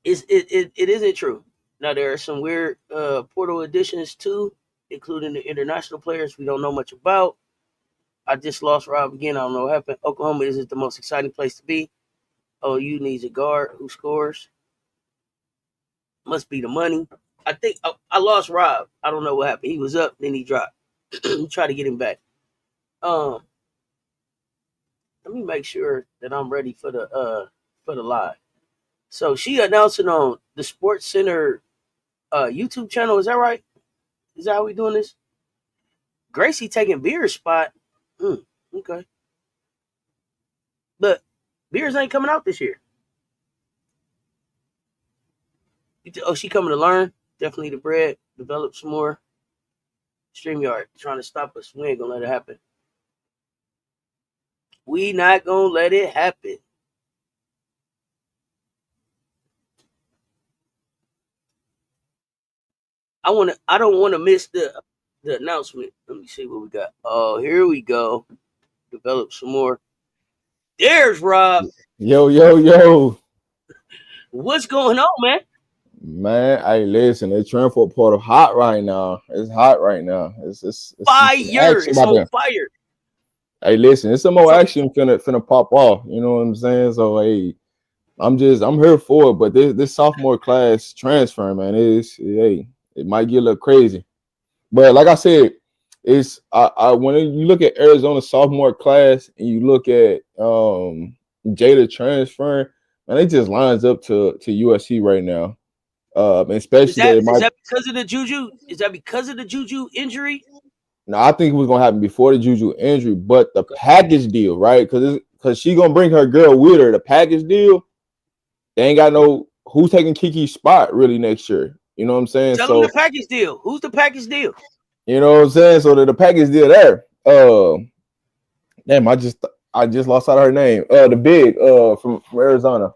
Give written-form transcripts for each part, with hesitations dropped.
it isn't true. Now there are some weird portal additions too, including the international players we don't know much about. I just lost Rob again. I don't know what happened. Oklahoma isn't the most exciting place to be. OU needs a guard who scores. Must be the money. I think I lost Rob. I don't know what happened. He was up, then he dropped. Try to get him back. Um, Let me make sure that I'm ready for the live. So she announcing on the Sports Center YouTube channel. Is that right? Is that how we doing this? Gracie taking Beer's spot. Okay. But Beers ain't coming out this year. Oh, she coming to learn. Definitely the bread. Develop some more. StreamYard trying to stop us. We ain't gonna let it happen. We not gonna let it happen. I don't wanna miss the announcement. Let me see what we got. Oh, here we go. Develop some more. There's Rob. Yo. What's going on, man? Man, hey, listen, the transfer portal hot right now. It's hot right now. It's some Fire. action It's about on there. fire. Hey, listen, it's some more So action finna pop off. You know what I'm saying? So hey, I'm here for it. But this sophomore class transfer, man, it might get a little crazy. But like I said, it's I when you look at Arizona sophomore class and you look at Jada transferring, man, it just lines up to USC right now. is Especially that that it is might. that because of the Juju? Is that because of the Juju injury? Now I think it was gonna happen before the Juju injury, but the Okay. package deal, right? Because she gonna bring her girl with her. The package deal, they ain't got no who's taking Kiki's spot really next year. You know what I'm saying? Tell them the So package deal. Who's the package deal? you know what I'm saying. So the package deal there. Damn, I just lost out of her name. The big from Arizona.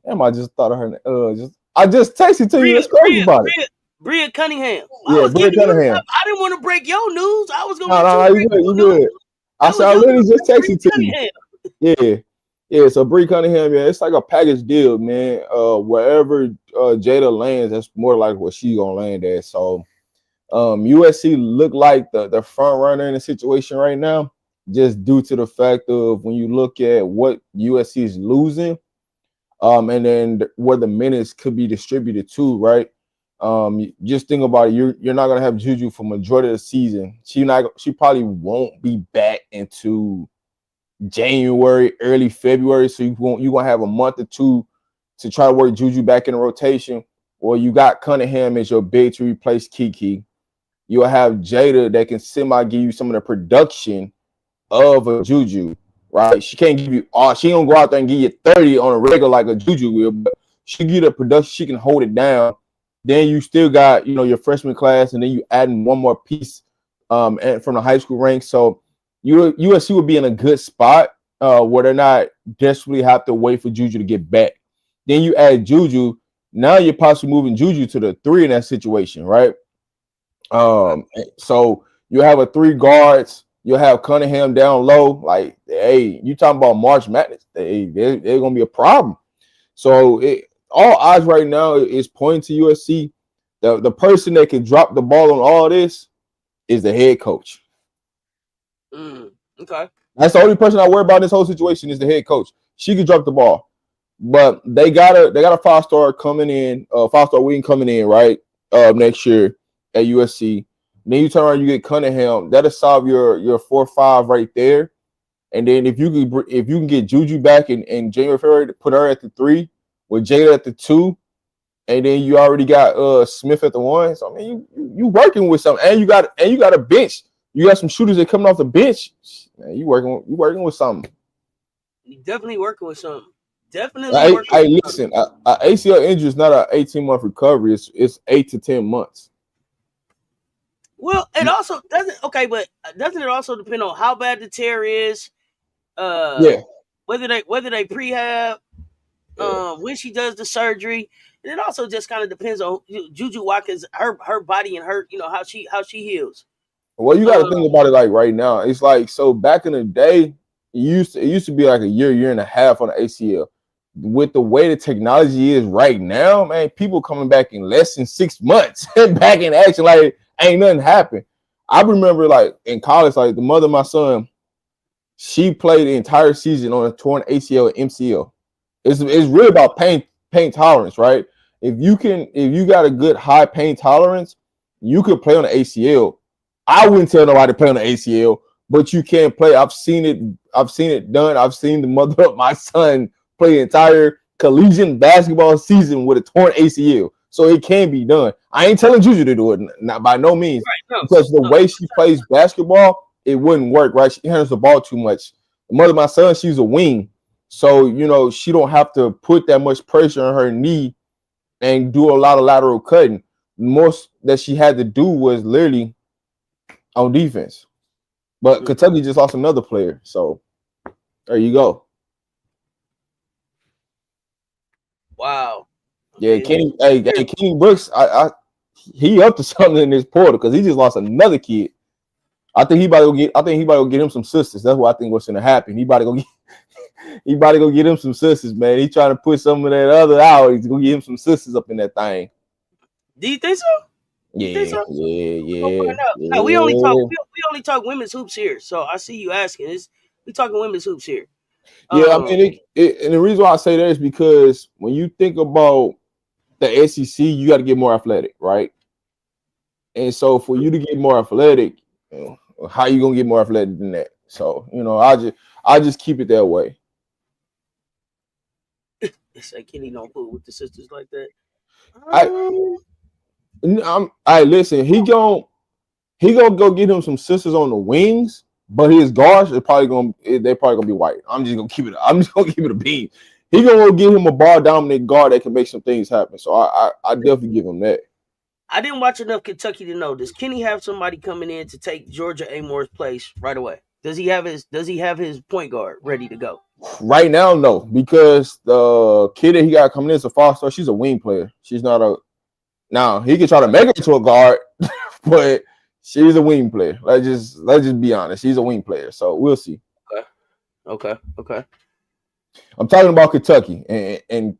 Damn, I just thought of her name. I just texted to you. Bria, That's crazy Bria, about it. Bria, Bria Cunningham. I Yeah, was Bria giving you. Cunningham. I didn't want to break your news. I was gonna No, let no, you no, you break good, you your news. good. I That said was I your literally news. just Bria texted to you. Cunningham. Yeah. Yeah, so Bree Cunningham, yeah, it's like a package deal, man. Wherever Jada lands, that's more like what she gonna land at. So USC look like the front runner in the situation right now, just due to the fact of when you look at what USC is losing, and then where the minutes could be distributed to, right? Just think about it. You're not gonna have Juju for majority of the season. She probably won't be back into January, early February. So you gonna have a month or two to try to work Juju back in the rotation. Or you got Cunningham as your big to replace Kiki. You'll have Jada that can semi give you some of the production of a Juju, right? She can't give you all. She don't go out there and give you 30 on a regular like a Juju will, but she give you the production. She can hold it down. Then you still got your freshman class, and then you adding one more piece, and from the high school ranks. So USC would be in a good spot where they're not desperately have to wait for Juju to get back. Then you add Juju. Now you're possibly moving Juju to the 3 in that situation, right? Okay. So you have a 3 guards. You'll have Cunningham down low. Like, hey, you talking about March Madness? They're gonna be a problem. So all odds right now is pointing to USC. The person that can drop the ball on all this is the head coach. Okay. That's the only person I worry about in this whole situation is the head coach. She can drop the ball, but they got a 5-star coming in, 5-star wing coming in right next year at USC. Then you turn around, you get Cunningham. That'll solve your 4-5 right there. And then if you can get Juju back in January, February, to put her at the 3 with Jada at the 2, and then you already got Smith at the 1. So I mean, you working with something, and you got a bench. You got some shooters that coming off the bench. Man, you working with something. You definitely working with something. Definitely working I with something. listen. A ACL injury is not an 18-month recovery. It's 8 to 10 months. Well, it also doesn't. Okay, but doesn't it also depend on how bad the tear is? Uh, Yeah, whether they prehab, yeah. when she does the surgery, and it also just kind of depends on Juju Watkins, her body and her, how she heals. Well, you got to Um, think about it like right now. It's like so back in the day, it used to be like a year and a half on the ACL. with the way the technology is right now, man, people coming back in less than 6 months and back in action like ain't nothing happened. I remember like in college, like the mother of my son, she played the entire season on a torn ACL and MCL. It's really about pain tolerance, right? If you got a good high pain tolerance, you could play on the ACL. I wouldn't tell nobody to play on the ACL, but you can play. I've seen it done. I've seen the mother of my son play the entire collegiate basketball season with a torn ACL. So it can be done. I ain't telling Juju to do it, not by no means, Right. because the way she plays basketball, it wouldn't work, right? She handles the ball too much. The mother of my son, she's a wing. So, she don't have to put that much pressure on her knee and do a lot of lateral cutting. Most that she had to do was literally on defense. But Kentucky just lost another player. So there you go. Wow. Yeah, Kenny Brooks, he up to something in this portal because he just lost another kid. I think he about to go get him some sisters. That's what I think what's gonna happen. He about to go get him some sisters, man. He trying to put some of that other out. He's gonna get him some sisters up in that thing. Do you think so? Yeah. No, we only talk women's hoops here. So I see you asking. We talking women's hoops here. Yeah, I mean, and the reason why I say that is because when you think about the SEC, you got to get more athletic, right? And so for you to get more athletic, how you gonna get more athletic than that? So I just keep it that way. It's like Kenny don't fool with the sisters like that. Listen, he gonna go get him some sisters on the wings, but his guards they're probably gonna be white. I'm just gonna keep it a beam. He gonna go get him a ball dominant guard that can make some things happen. So I definitely give him that. I didn't watch enough Kentucky to know. Does Kenny have somebody coming in to take Georgia Amore's place right away? Does he have his point guard ready to go? Right now, no, because the kid that he got coming in is a foster. She's a wing player. She's not a. Now he can try to make her to a guard, but she's a wing player. Let's just be honest. She's a wing player. So we'll see. Okay. I'm talking about Kentucky, and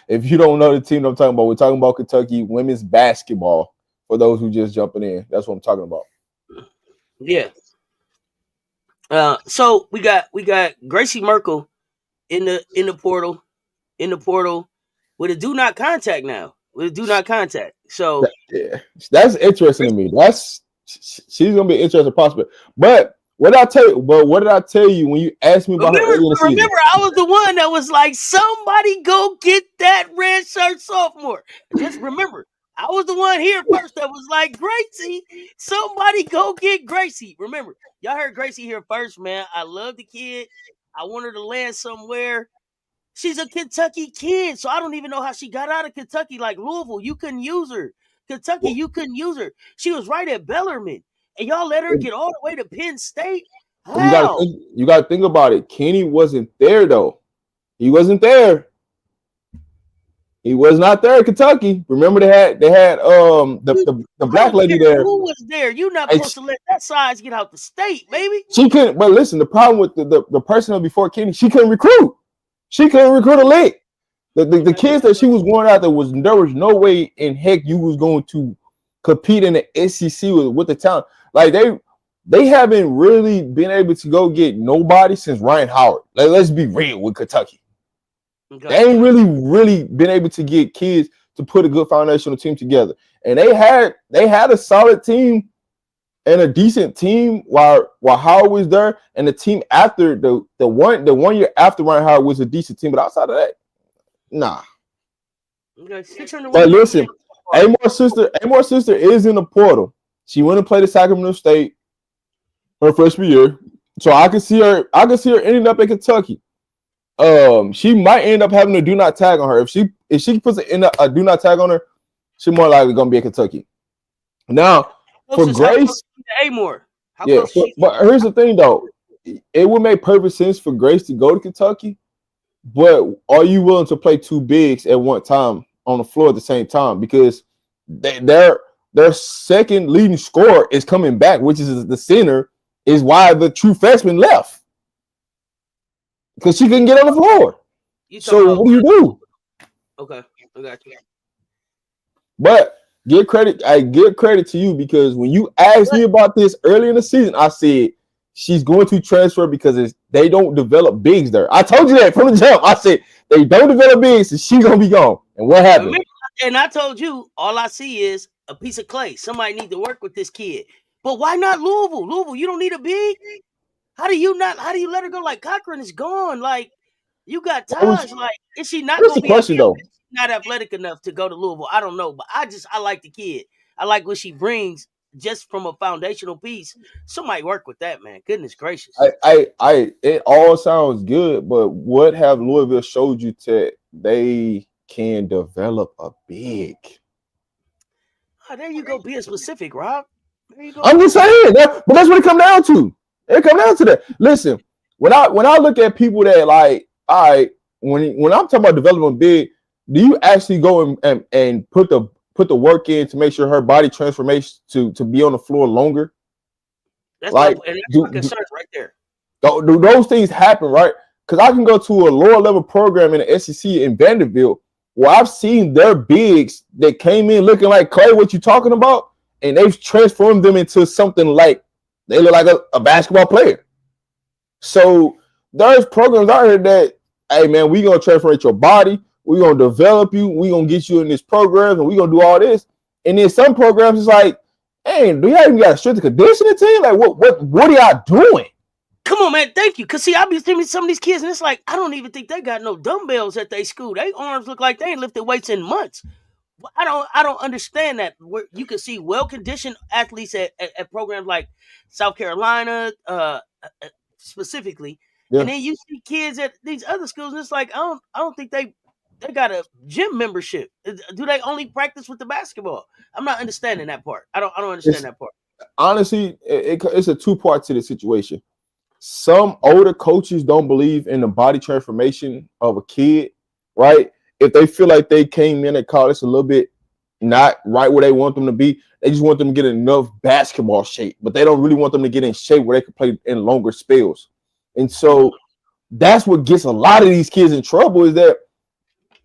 if you don't know the team I'm talking about, we're talking about Kentucky women's basketball. For those who just jumping in, that's what I'm talking about. Yeah. So we got Gracie Merkel in the portal with a do not contact now. So that's interesting to me. She's gonna be an interesting prospect. But what did I tell you when you asked me about her earlier in the season? Remember, I was the one that was like, somebody go get that red shirt sophomore. Just remember, I was the one here first that was like, Gracie, somebody go get Gracie. Remember, y'all heard Gracie here first, man. I love the kid. I want her to land somewhere. She's a Kentucky kid, so I don't even know how she got out of Kentucky. Like Louisville, you couldn't use her. Kentucky, you couldn't use her. She was right at Bellarmine, and y'all let her get all the way to Penn State. How? You got to think about it. Kenny wasn't there though. He wasn't there. He was not there at Kentucky. Remember they had the black lady there. Who was there? You're not supposed to let that size get out the state, baby. She couldn't. But listen, the problem with the person before Kenny, she couldn't recruit. She couldn't recruit a lick. The kids that she was going out there was no way in heck you was going to compete in the SEC with the talent. Like they haven't really been able to go get nobody since Ryan Howard. Like, let's be real with Kentucky. Okay. They ain't really been able to get kids to put a good foundational team together. And they had a solid team and a decent team while Howard was there, and the team after the 1 year after Ryan Howard was a decent team. But outside of that, nah. Okay, but listen, Amore's sister is in the portal. She went and played at Sacramento State her freshman year, so I can see her ending up in Kentucky. She might end up having a do not tag on her. If she puts a do not tag on her, she's more likely gonna be in Kentucky. Now for Grace, Amore. But here's the thing though, it would make perfect sense for Grace to go to Kentucky, but are you willing to play two bigs at one time on the floor at the same time? Because their second leading scorer is coming back, which is the center, is why the true freshman left. Because she couldn't get on the floor. You talking So about? what do you do? Okay, I got you. But give credit. I give credit to you because when you asked me about this early in the season, I said she's going to transfer because they don't develop bigs there. I told you that from the jump. I said they don't develop bigs, so she's gonna be gone. And what happened? Remember, and I told you, all I see is a piece of clay. Somebody need to work with this kid. But why not Louisville? Louisville, you don't need a big. How do you let her go? Like Cochran is gone. Like you got Taj. Like is she not Here's gonna the be question though. not athletic enough to go to Louisville? I don't know, but I like the kid. I like what she brings just from a foundational piece. Somebody work with that, man. Goodness gracious. It all sounds good, but what have Louisville showed you that they can develop a big? Oh, there you go, being specific, Rob. There you go. I'm just saying that, but that's what it come down to. It come down to that. Listen, when I look at people that like, all right, when I'm talking about developing big, do you actually go and put the work in to make sure her body transformation to be on the floor longer? That's Like, my concerns right there. do those things happen, right? Because I can go to a lower level program in the SEC in Vanderbilt where I've seen their bigs that came in looking like Clay, what you talking about, and they've transformed them into something like they look like a basketball player. So there's programs out here that, hey man, we gonna transform your body, we gonna develop you, we gonna get you in this program, and we gonna do all this. And then some programs is like, hey, do y'all even got a strength and conditioning team? Like, what are y'all doing? Come on, man. Thank you. Cause see, I be seeing some of these kids, and it's like I don't even think they got no dumbbells at their school. Their arms look like they ain't lifted weights in months. I don't understand that. Where you can see well conditioned athletes at programs like South Carolina, specifically, Yeah. and then you see kids at these other schools, and it's like I don't think they got a gym membership. Do they only practice with the basketball? I'm not understanding that part. I don't understand that part. Honestly, it's a two-part to the situation. Some older coaches don't believe in the body transformation of a kid, right? If they feel like they came in at college a little bit not right where they want them to be, they just want them to get enough basketball shape, but they don't really want them to get in shape where they can play in longer spells. And so that's what gets a lot of these kids in trouble is that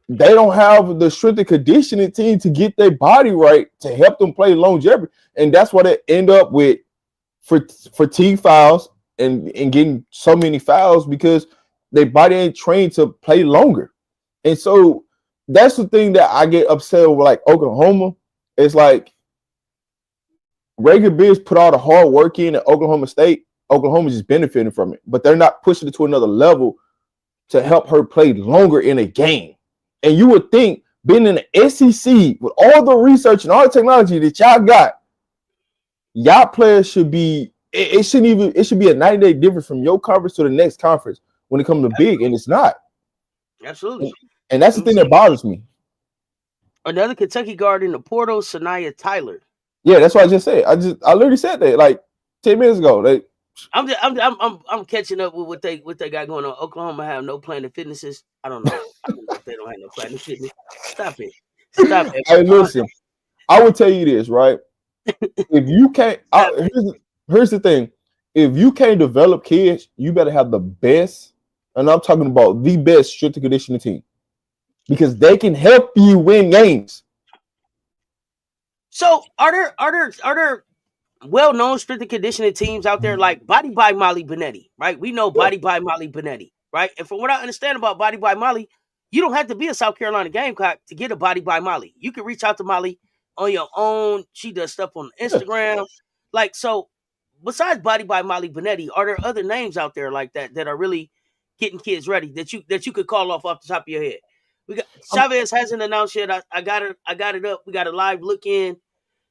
they don't have the strength and conditioning team to get their body right to help them play longevity. And that's why they end up with fatigue fouls and getting so many fouls because their body ain't trained to play longer. And so that's the thing that I get upset over, like Oklahoma. It's like regular Bears put all the hard work in at Oklahoma State. Oklahoma's just benefiting from it, but they're not pushing it to another level to help her play longer in a game. And you would think being in the SEC with all the research and all the technology that y'all got, y'all players should be it should be a 90-day difference from your conference to the next conference when it comes to big, and it's not. Absolutely. And that's the thing that bothers me. Another Kentucky guard in the portal, Sanaya Tyler. Yeah, that's what I just said. I literally said that like 10 minutes ago. I'm catching up with what they got going on. Oklahoma have no Planet Fitnesses. I don't know. I don't know if they don't have no Planet Fitness. Stop it. Stop it. Hey, listen, I would tell you this, right? If you can't, here's the thing. If you can't develop kids, you better have the best, and I'm talking about the best strength and conditioning team because they can help you win games. So are there well-known strength and conditioning teams out there like Body by Molly Benetti, right? We know Body by Molly Benetti, right? And from what I understand about Body by Molly, you don't have to be a South Carolina Gamecock to get a Body by Molly. You can reach out to Molly on your own. She does stuff on Instagram. Like, so besides Body by Molly Benetti, are there other names out there like that are really getting kids ready that you could call off the top of your head? We got Chavez hasn't announced yet. I got it up. We got a live look in.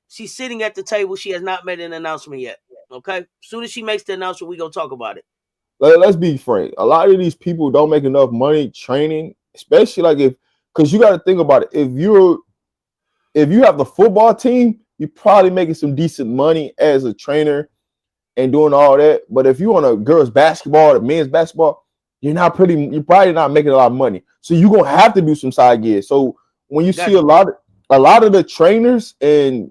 She's sitting at the table. She has not made an announcement yet. Okay. As soon as she makes the announcement, we gonna talk about it. Let's be frank. A lot of these people don't make enough money training, especially like because you got to think about it. If you have the football team, you're probably making some decent money as a trainer and doing all that. But if you want a girls basketball, the men's basketball, you're probably not making a lot of money. So you're gonna have to do some side gigs. So when you see a lot of the trainers and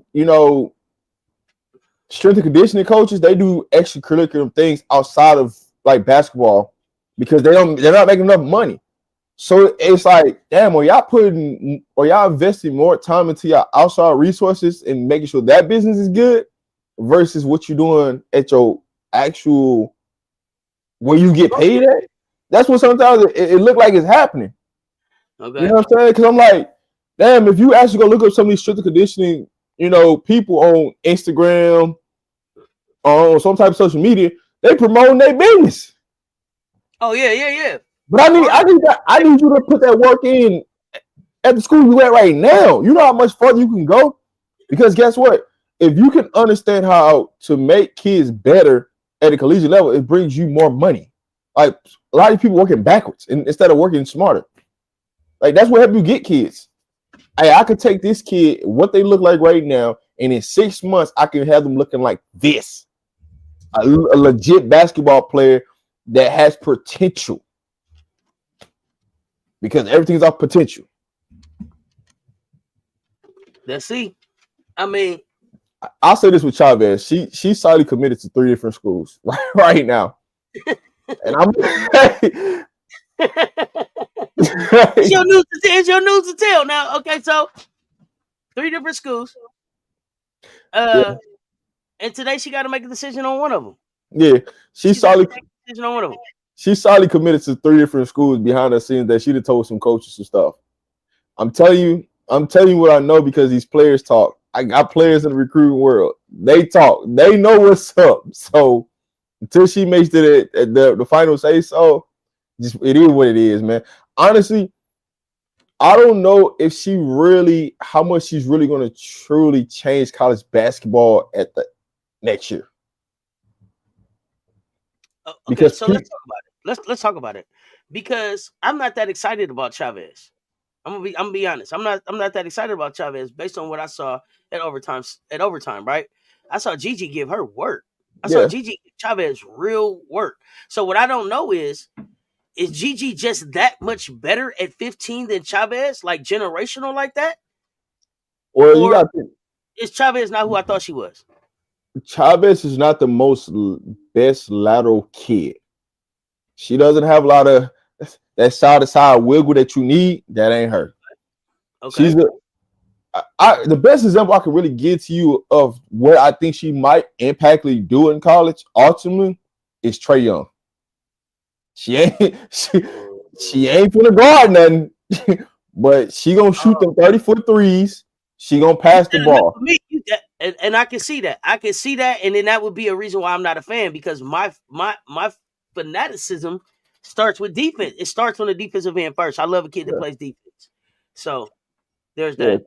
strength and conditioning coaches, they do extracurricular things outside of like basketball because they're not making enough money. So it's like, damn, are y'all investing more time into your outside resources and making sure that business is good versus what you're doing at your actual where you get paid at? That's what sometimes it look like it's happening. Okay. You know what I'm saying? Because I'm like, damn, if you actually go look up some of these strength and conditioning, people on Instagram or some type of social media, they promoting their business. Oh yeah. But I need you to put that work in at the school you at right now. You know how much further you can go? Because guess what? If you can understand how to make kids better at a collegiate level, it brings you more money. Like a lot of people working backwards instead of working smarter. Like that's what help you get kids. Hey, I could take this kid, what they look like right now, and in 6 months, I can have them looking like this. A legit basketball player that has potential. Because everything's off potential. Let's see. I mean, I'll say this with Chavez. She's solidly committed to 3 different schools right now. And I'm it's your news to tell now. Okay, so 3 different schools. Yeah. And today she got to make a decision on one of them. Yeah, she's solidly make a decision on one of them. She's solidly committed to 3 different schools behind the scenes that she'd have told some coaches and stuff. I'm telling you what I know because these players talk. I got players in the recruiting world. They talk. They know what's up. So until she makes the final say so, just it is what it is, man. Honestly, I don't know if how much she's really going to truly change college basketball at the next year. Okay, because so let's talk about it. Let's talk about it because I'm not that excited about Chavez. I'm gonna be honest. I'm not that excited about Chavez based on what I saw at overtime. Right? I saw Gigi give her work. I saw Gigi give Chavez real work. So what I don't know is Gigi just that much better at 15 than Chavez, like generational like that? Well, you got is Chavez not who I thought she was? Chavez is not the best lateral kid. She doesn't have a lot of that side to side wiggle that you need. That ain't her. Okay. She's the best example I can really give to you of what I think she might impactfully do in college ultimately is Trae Young. She ain't finna guard nothing, but she gonna shoot them 30-foot threes. She gonna pass the ball. And I can see that. And then that would be a reason why I'm not a fan because my fanaticism starts with defense. It starts on the defensive end first. I love a kid that plays defense. So there's that. Yeah.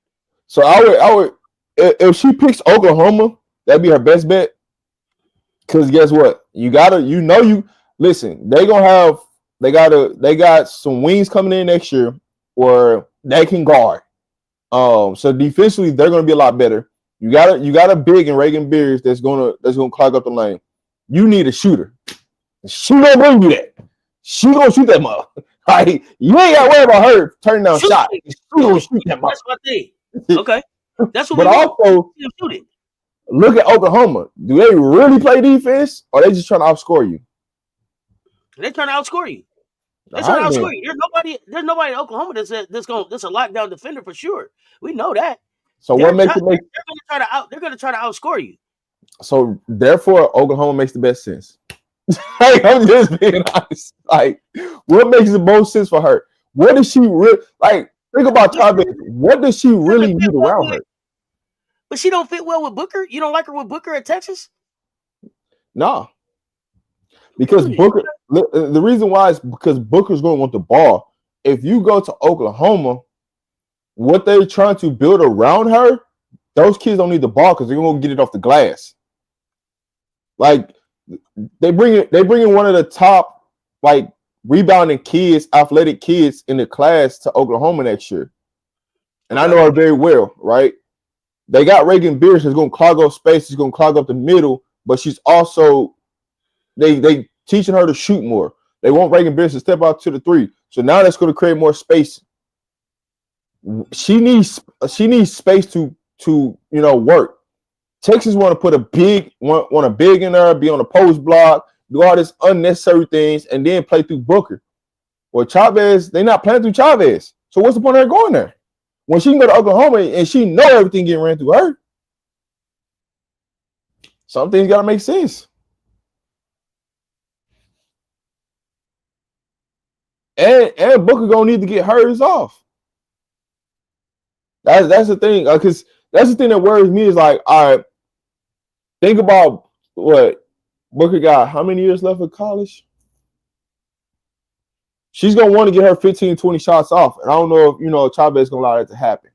So I would if she picks Oklahoma, that'd be her best bet. Because guess what? Listen, they got some wings coming in next year where they can guard. So defensively, they're gonna be a lot better. You got a big in Reagan Beers that's gonna clog up the lane. You need a shooter. She gonna bring you that. She gonna shoot that mother. Right? You ain't gotta worry about her turning down shots. She gonna shoot that mother. That's my thing. Okay. That's what but also look at Oklahoma. Do they really play defense or are they just trying to outscore you? They're trying to outscore you. There's nobody in Oklahoma that's a lockdown defender for sure. We know that. So what makes it make they're gonna try to outscore you. So therefore Oklahoma makes the best sense. I'm just being honest. Like, what makes the most sense for her? What does she really like? Think about Chavez. What does she really need around her? But she don't fit well with Booker. You don't like her with Booker at Texas? No. Because Booker, the reason why is because Booker's going to want the ball. If you go to Oklahoma, what they're trying to build around her, those kids don't need the ball because they're going to get it off the glass. Like they bring in one of the top like rebounding kids, athletic kids in the class to Oklahoma next year, and I know her very well. Right? They got Reagan Beers who's going to clog up space. She's going to clog up the middle, but she's also They teaching her to shoot more. They want Reagan Beers to step out to the 3. So now that's going to create more space. She needs space to work. Texas want to put a big in there, be on the post block, do all this unnecessary things, and then play through Booker. Well, Chavez, they're not playing through Chavez. So what's the point of her going there? When she can go to Oklahoma and she know everything getting ran through her. Some things gotta make sense. And Booker gonna need to get hers off. That's the thing, because that's the thing that worries me is like, all right, think about what Booker got. How many years left of college? She's gonna want to get her 15, 20 shots off, and I don't know if Chavez is gonna allow that to happen.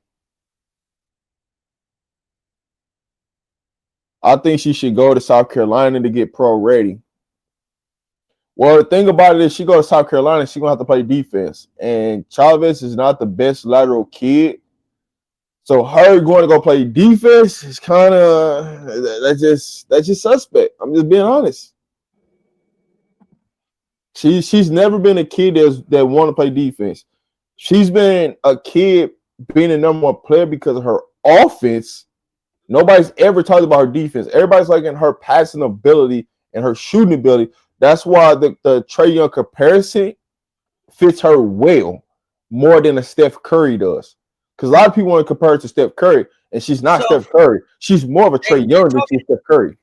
I think she should go to South Carolina to get pro ready. Well, the thing about it is, she goes to South Carolina, she's gonna have to play defense, and Chavez is not the best lateral kid. So her going to go play defense is kind of that's just suspect. I'm just being honest. She's never been a kid that want to play defense. She's been a kid being the number one player because of her offense. Nobody's ever talked about her defense. Everybody's like in her passing ability and her shooting ability. That's why the Trae Young comparison fits her well more than a Steph Curry does. Because a lot of people want to compare her to Steph Curry, and she's not Steph Curry. She's more of a Trae Young than she's Steph Curry.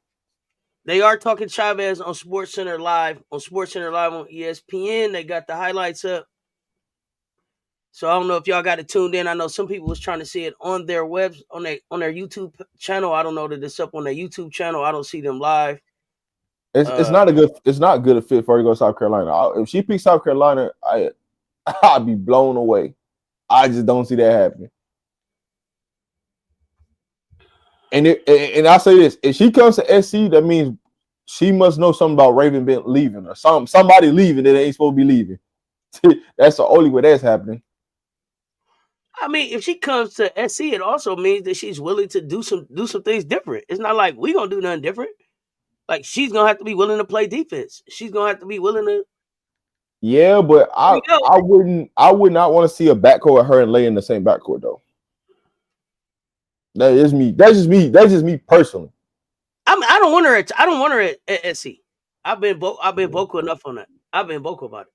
They are talking Chavez on SportsCenter Live. On SportsCenter Live on ESPN, they got the highlights up. So I don't know if y'all got it tuned in. I know some people was trying to see it on their webs on their YouTube channel. I don't know that it's up on their YouTube channel. I don't see them live. It's not good a fit for her to go to South Carolina. If she picks South Carolina, I'd be blown away. I just don't see that happening. And I say this: if she comes to SC, that means she must know something about Raven Ben leaving or somebody leaving that ain't supposed to be leaving. That's the only way that's happening. I mean, if she comes to SC, it also means that she's willing to do some things different. It's not like we gonna do nothing different. Like, she's gonna have to be willing to play defense. She's gonna have to be willing to. Yeah, but I would not want to see a backcourt with her and Lay in the same backcourt though. That is me. That's just me. That's just me personally. I don't want her at SC. I've been vocal enough on that. I've been vocal about it.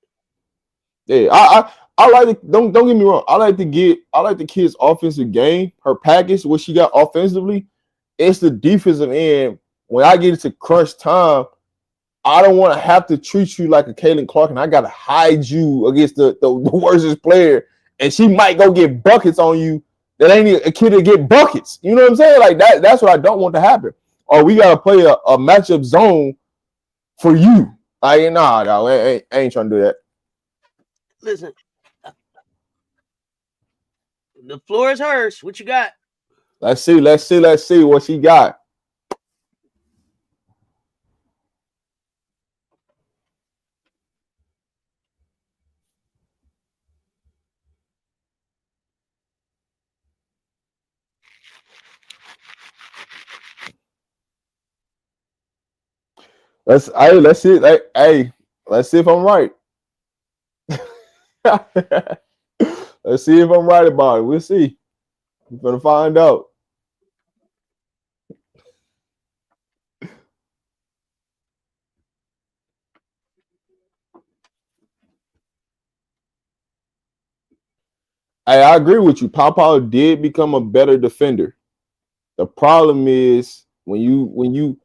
Yeah, I like it. Don't get me wrong. I like the kid's offensive game, her package, what she got offensively. It's the defensive end. When I get into crunch time, I don't want to have to treat you like a Caitlin Clark, and I gotta hide you against the worstest player, and she might go get buckets on you. That ain't a kid to get buckets. You know what I'm saying? Like that. That's what I don't want to happen. Or we gotta play a matchup zone for you. I ain't trying to do that. Listen, the floor is hers. What you got? Let's see what she got. Let's see. Let's see if I'm right. Let's see if I'm right about it. We'll see. We're gonna find out. I agree with you. Papa did become a better defender. The problem is when you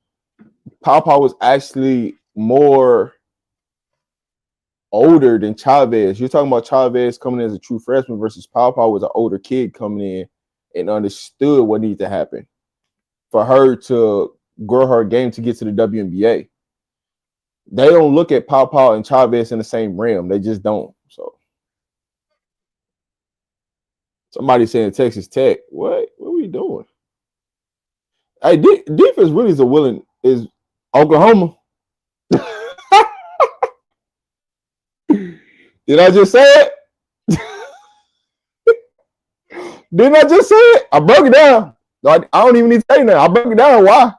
Papa was actually more older than Chavez. You're talking about Chavez coming in as a true freshman versus Papa was an older kid coming in and understood what needed to happen for her to grow her game to get to the WNBA. They don't look at Papa and Chavez in the same realm. They just don't. So somebody saying Texas Tech. What are we doing? Hey, defense really is Oklahoma. Did I just say it? Didn't I just say it? I broke it down. I don't even need to say that. I broke it down. Why?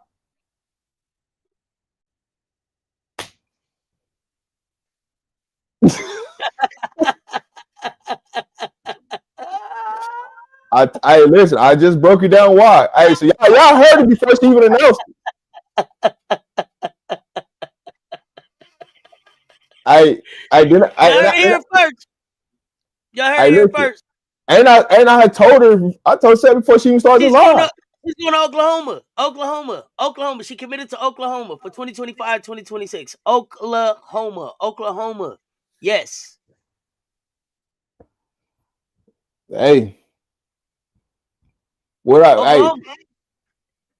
I listen. I just broke it down. Why? Hey, so y'all heard it before she even announced it. I didn't. Y'all heard it here first. Y'all heard it here Listen. first. And I had told her. I told her before she even started She's the going live. to She's going to Oklahoma. She committed to Oklahoma for 2025, 2026. Oklahoma. Yes. Hey, what Oklahoma.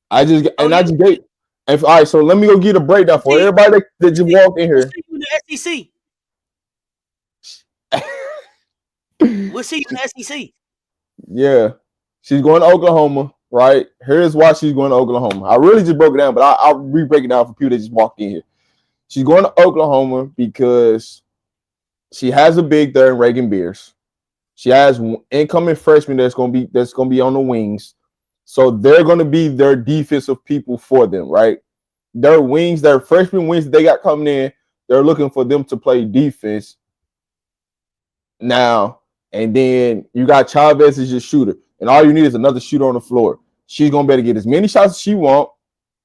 I just Oh, and I just gave. All right, so let me go get a breakdown for everybody that just walked in here. We'll see you in the SEC. We'll see you in the SEC. Yeah, she's going to Oklahoma, right? Here's why she's going to Oklahoma. I really just broke it down, but I'll re-break it down for people that just walked in here. She's going to Oklahoma because she has a big there in Reagan Beers. She has incoming freshmen that's gonna be on the wings. So they're gonna be their defensive people for them, right? Their wings, their freshman wings that they got coming in, they're looking for them to play defense now. And then you got Chavez as your shooter, and all you need is another shooter on the floor. She's gonna be able to get as many shots as she wants.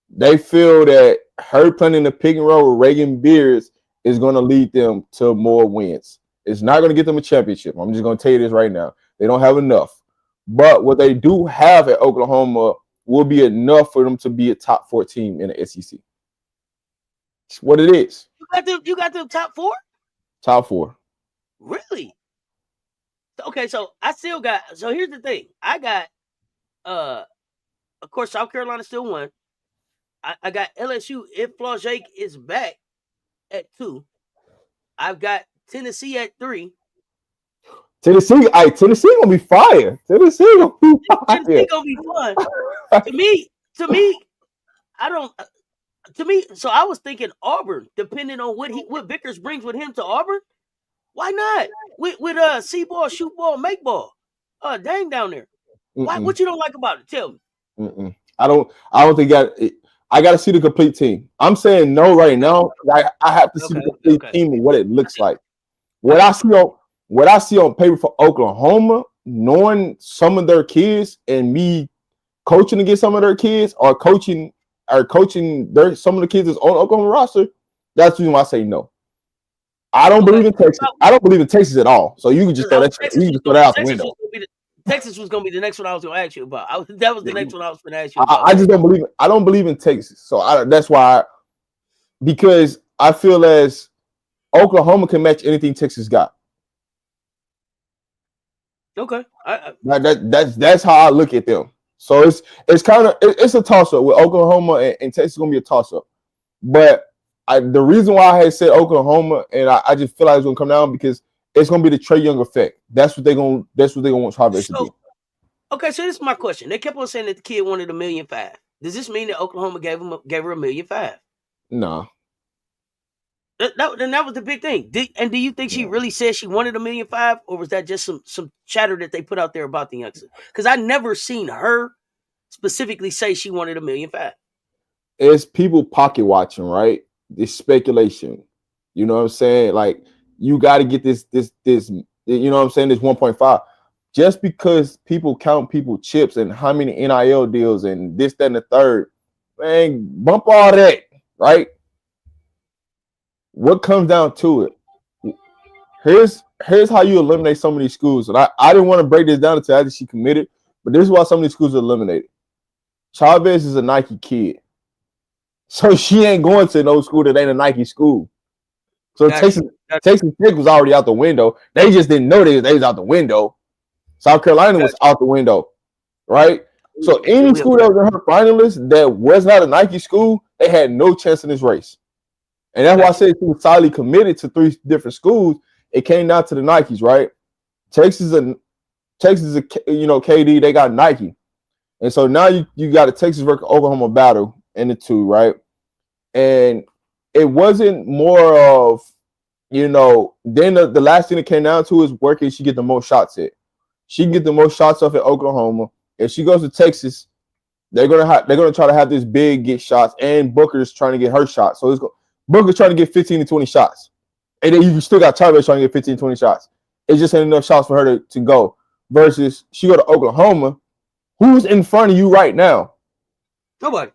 They feel that her playing in the pick and roll with Reagan Beers is gonna lead them to more wins. It's not gonna get them a championship. I'm just gonna tell you this right now. They don't have enough. But what they do have at Oklahoma will be enough for them to be a top 4 team in the SEC. It's what it is. You got them top 4? Top 4. Really? Okay, so I still got. So here's the thing. I got. Of course, South Carolina still won. I got LSU if Flaugier is back at 2. I've got Tennessee at 3. Tennessee gonna be fire. Tennessee gonna be fun. to me, I don't. To me, so I was thinking Auburn, depending on what Vickers brings with him to Auburn. Why not? With see ball, shoot ball, make ball. Dang down there. Why? What you don't like about it? Tell me. I don't think I got to see the complete team. I'm saying no right now. I have to see the complete team and what it looks like. What I see on paper for Oklahoma, knowing some of their kids and me coaching against some of their kids or coaching some of the kids that's on Oklahoma roster, that's the reason why I say no. I don't believe in Texas. I don't believe in Texas at all. So you can just throw that. You can just throw that out the window. Texas was going to be the next one I was going to ask you about. That was the next one I was going to ask you about. I just don't believe it. I don't believe in Texas. So that's why, because I feel as Oklahoma can match anything Texas got. Okay. That's how I look at them. So it's kind of it's a toss up with Oklahoma and Texas is going to be a toss up. But the reason why I had said Oklahoma and I just feel like it's going to come down because it's going to be the Trae Young effect. That's what they're going to want Chavez to be. Okay, so this is my question. They kept on saying that the kid wanted $1.5 million. Does this mean that Oklahoma gave her $1.5 million? No. Then that was the big thing. Do you think she really said she wanted $1.5 million, or was that just some chatter that they put out there about the youngster? Because I never seen her specifically say she wanted $1.5 million. It's people pocket watching, right? It's speculation. You know what I'm saying? Like you got to get this. You know what I'm saying? This 1.5. Just because people count people chips and how many NIL deals and this, that, and the third, man, bump all that, right? What comes down to it? Here's how you eliminate some of these schools. And I didn't want to break this down until after she committed, but this is why some of these schools are eliminated. Chavez is a Nike kid. So she ain't going to no school that ain't a Nike school. So Texas Tech was already out the window. They just didn't know they was out the window. South Carolina was out the window, right? So any school that was in her finalists that was not a Nike school, they had no chance in this race. And that's why I said she was solidly committed to 3 different schools. It came down to the Nikes, right? Texas, KD, they got Nike. And so now you got a Texas versus Oklahoma battle in the 2, right? And it wasn't more of, then the last thing that came down to is where can she get the most shots at? She can get the most shots off at Oklahoma. If she goes to Texas, they're gonna try to have this big get shots, and Booker's trying to get her shots. So Booker's trying to get 15 to 20 shots. And then you still got Chavez trying to get 15 to 20 shots. It just ain't enough shots for her to go. Versus she go to Oklahoma, who's in front of you right now? Nobody.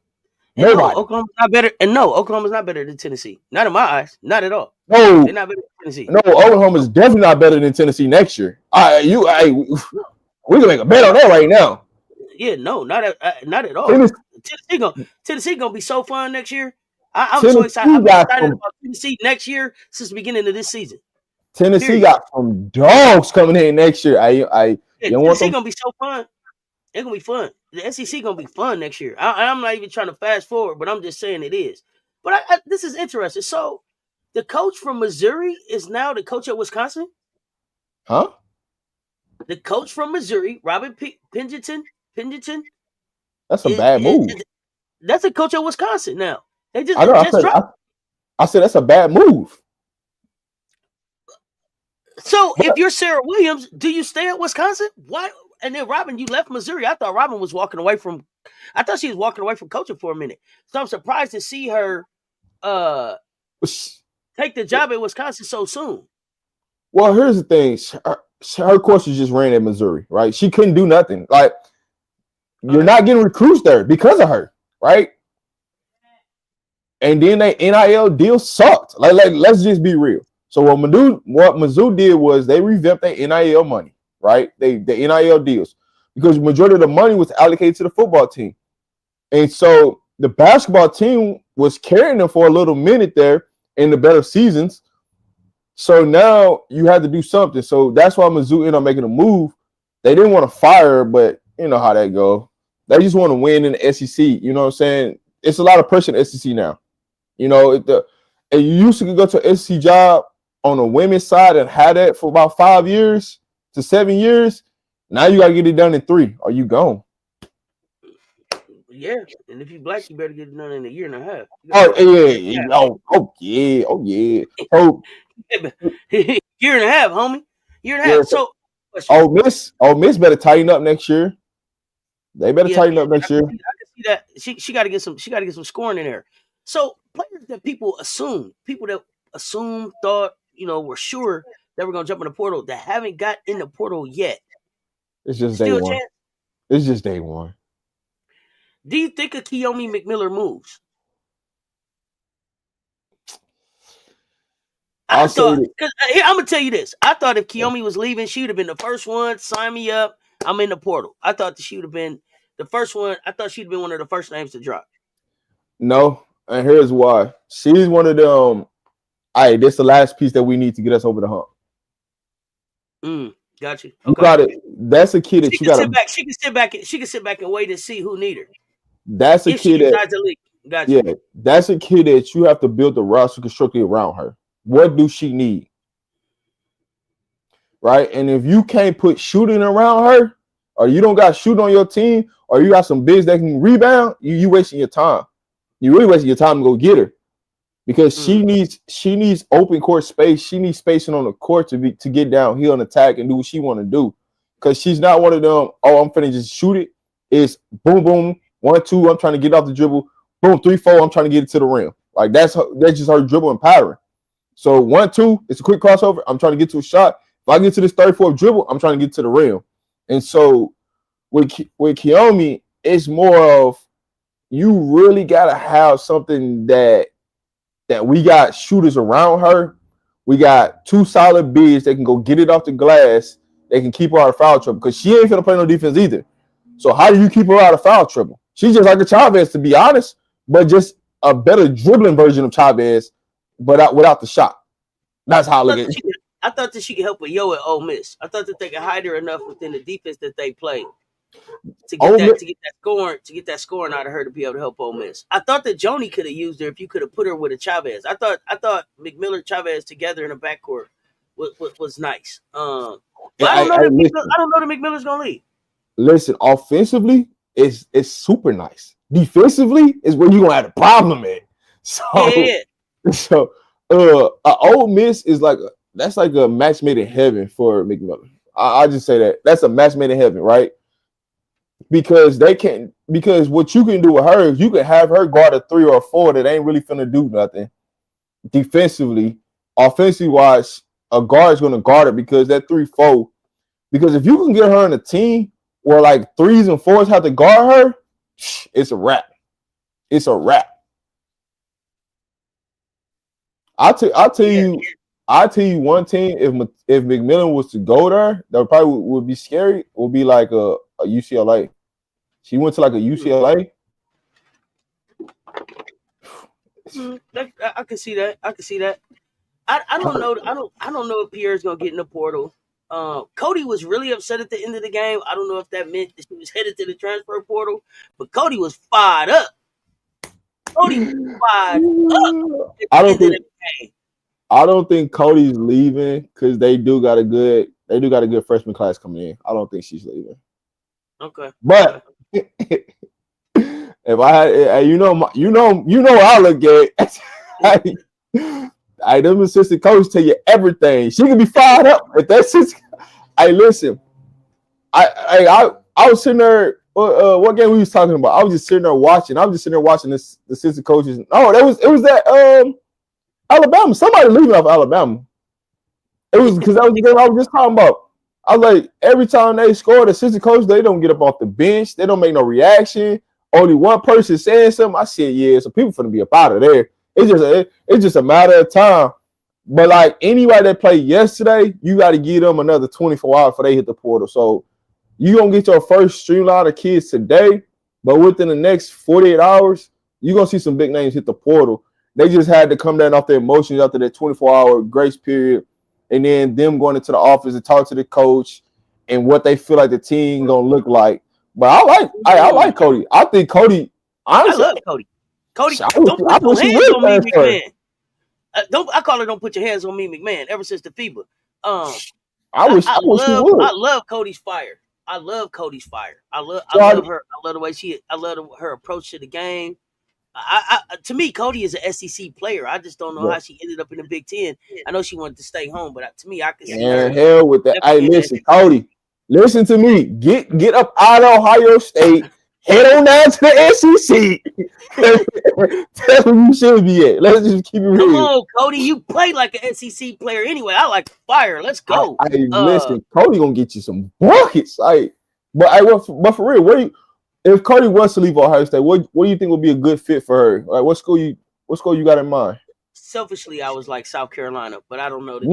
And no, Nobody. Oklahoma's not better. And no, Oklahoma's not better than Tennessee. Not in my eyes. Not at all. No, They're not better than Tennessee. no, Oklahoma is definitely not better than Tennessee next year. We can make a bet on that right now. Yeah, no, not at all. Tennessee, Tennessee gonna be so fun next year. I'm so excited. Tennessee I've been got excited some. about Tennessee next year since the beginning of this season. Tennessee Period. got some dogs coming in next year. You don't want Tennessee them. gonna be so fun. It's gonna be fun. The SEC gonna be fun next year. I'm not even trying to fast forward, but I'm just saying it is. But this is interesting. So, the coach from Missouri is now the coach at Wisconsin. Huh? The coach from Missouri, Robert Pennington. That's a bad move. That's a coach at Wisconsin now. They just I know. I said that's a bad move. So if you're Sarah Williams, do you stay at Wisconsin? Why? And then Robin, you left Missouri. I thought Robin was walking away from. I thought she was walking away from coaching for a minute. So I'm surprised to see her take the job at Wisconsin so soon. Well, here's the thing. Her courses just ran at Missouri, right? She couldn't do nothing. Like, you're not getting recruits there because of her, right? And then they NIL deal sucked. Like let's just be real. So what Mizzou did was they revamped their NIL money, right? The NIL deals, because the majority of the money was allocated to the football team. And so the basketball team was carrying them for a little minute there in the better seasons. So now you had to do something. So that's why Mizzou ended up making a move. They didn't want to fire her, but you know how that goes. They just want to win in the SEC. You know what I'm saying? It's a lot of pressure in the SEC now. You know, and you used to go to an SEC job on the women's side and had that for about 5 years to 7 years. Now you got to get it done in 3 or you gone. Yeah, and if you black, you better get it done in a year and a half. Oh yeah. Oh, year and a half, homie. Year and a half. So, Ole Miss better tighten up next year. They better tighten up next year. I can see that she got to get some. She got to get some scoring in there. So players that people that thought, were sure that we're gonna jump in the portal that haven't got in the portal yet. It's just day one. It's just day one. Do you think a Keone McMiller moves? I'm gonna tell you this. I thought if Keone was leaving, she would have been the first one. Sign me up. I'm in the portal. I thought that she would have been the first one. I thought she'd been one of the first names to drop. No, and here's why. She's one of them. All right, this is the last piece that we need to get us over the hump. Got you. Okay. You got it. That's a kid that you got to. She can sit back. She can sit back and wait and see who need her. That's a kid that. Got you. Yeah, that's a kid that you have to build the roster constructed around her. What do she need? Right, and if you can't put shooting around her, or you don't got shooting on your team, or you got some bigs that can rebound, you wasting your time. You really wasting your time to go get her, because she needs open court space. She needs spacing on the court to get downhill and attack and do what she want to do. Because she's not one of them. Oh, I'm finna just shoot it. It's boom, boom, 1, 2. I'm trying to get off the dribble. Boom, 3, 4. I'm trying to get it to the rim. Like that's just her dribbling pattern. So 1, 2. It's a quick crossover. I'm trying to get to a shot. If I get to this 3rd, 4th dribble, I'm trying to get to the rim. And so with Keone, it's more of you really gotta have something that we got shooters around her. We got 2 solid bigs that can go get it off the glass. They can keep her out of foul trouble because she ain't finna play no defense either. So how do you keep her out of foul trouble? She's just like a Chavez, to be honest, but just a better dribbling version of Chavez, but without the shot. That's how I look at it. I thought that she could help with Yo at Ole Miss. I thought that they could hide her enough within the defense that they play to get that scoring out of her to be able to help Ole Miss. I thought that Joni could have used her if you could have put her with a Chavez. I thought McMiller Chavez together in a backcourt was nice. But I don't know that McMiller's gonna leave. Listen, offensively, it's super nice. Defensively is where you're gonna have a problem at. So Ole Miss is that's like a match made in heaven for McMillan. I just say that. That's a match made in heaven, right? Because what you can do with her is you can have her guard a 3 or a 4 that ain't really finna do nothing defensively. Offensively wise, a guard is gonna guard it because that 3-4. Because if you can get her in a team where like 3s and 4s have to guard her, it's a wrap. it's a wrap. I'll tell you one team. If McMillan was to go there, that probably would be scary. Would be like a UCLA. She went to like a UCLA. I can see that. I can see that. I don't know. I don't know if Pierre's gonna get in the portal. Cody was really upset at the end of the game. I don't know if that meant that she was headed to the transfer portal, but Cody was fired up. Cody was fired up at the end of the game. I don't think Cody's leaving because they do got a good freshman class coming in. I don't think she's leaving. Okay, but if I had, you know I look at. Them assistant coaches tell you everything. She can be fired up if that's just. Hey, listen. I was sitting there. What game we was talking about? I was just sitting there watching. I was just sitting there watching the assistant coaches. Oh, it was that Alabama. Somebody leaving off Alabama. It was because that was the game I was just talking about. I was like, every time they score, the assistant coach, they don't get up off the bench. They don't make no reaction. Only one person saying something. I said, yeah, so people finna be up out of there. It's just a matter of time. But like anybody that played yesterday, you got to give them another 24 hours before they hit the portal. So you're going to get your first streamline of kids today, but within the next 48 hours, you're going to see some big names hit the portal. They just had to come down off their emotions after that 24-hour grace period, and then them going into the office and talk to the coach and what they feel like the team going to look like. But I like Cody. I think Cody, honestly, I love Cody. Cody, don't put your hands on me, McMahon. I call her "Don't put your hands on me, McMahon." Ever since the FIBA, I love Cody's fire. I love Cody's fire. I love her. I love the way I love her approach to the game. To me, Cody is an SEC player. I just don't know how she ended up in the Big Ten. I know she wanted to stay home, but to me, I can see her. Hell with that. Hey, listen, Cody. Listen to me. Get up out of Ohio State. Head on down to the SEC. That's where you should be at. Let's just keep it real. Come on, Cody. You play like an SEC player anyway. I like fire. Let's go. Listen, Cody gonna get you some buckets. But for real, if Cody was to leave Ohio State, what do you think would be a good fit for her? Like, what school you got in mind? Selfishly, I was like South Carolina, but I don't know that.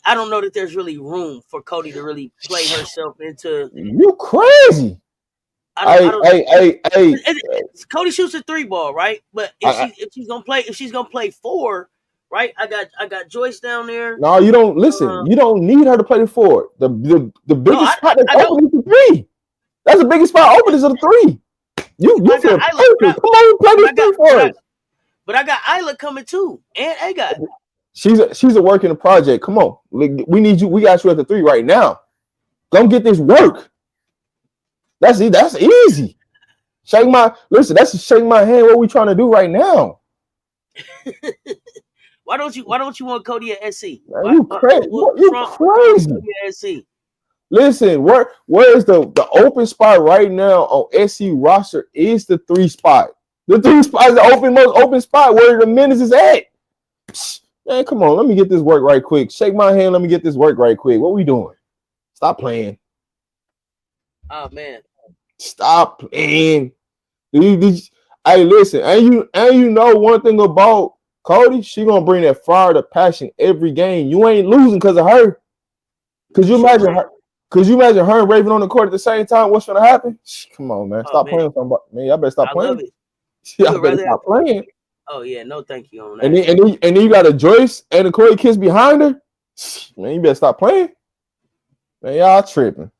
I don't know that there's really room for Cody to really play herself into. You crazy? Cody shoots a 3-ball, right? But if she's gonna play 4, right? I got Joyce down there. No, you don't listen. You don't need her to play the 4. The biggest spot that's open is the 3. That's the biggest spot open is the 3. You feel perfect. Come on, play the 3 for us. But I got Isla coming too, and Agat. She's a work in the project. Come on, we need you. We got you at the 3 right now. Go get this work. That's easy. Shake my hand. What we trying to do right now? Why don't you want Cody at SC? You crazy? You crazy? Listen, where is the open spot right now on SC roster is the 3 spot. The 3 spot is the most open spot where the minutes is at. Man, come on. Let me get this work right quick. Shake my hand. Let me get this work right quick. What we doing? Stop playing. Oh, man. Stop playing. Hey, listen. And you know one thing about Cody? She going to bring that fire, the passion every game. You ain't losing because of her. Could you imagine her and Raven on the court at the same time? What's going to happen? Come on, man. Stop playing with somebody. Man, y'all better stop playing. Love it. Y'all better stop playing. Oh, yeah. No, thank you on that. And then you got a Joyce and a Corey Kiss behind her. Man, you better stop playing. Man, y'all tripping.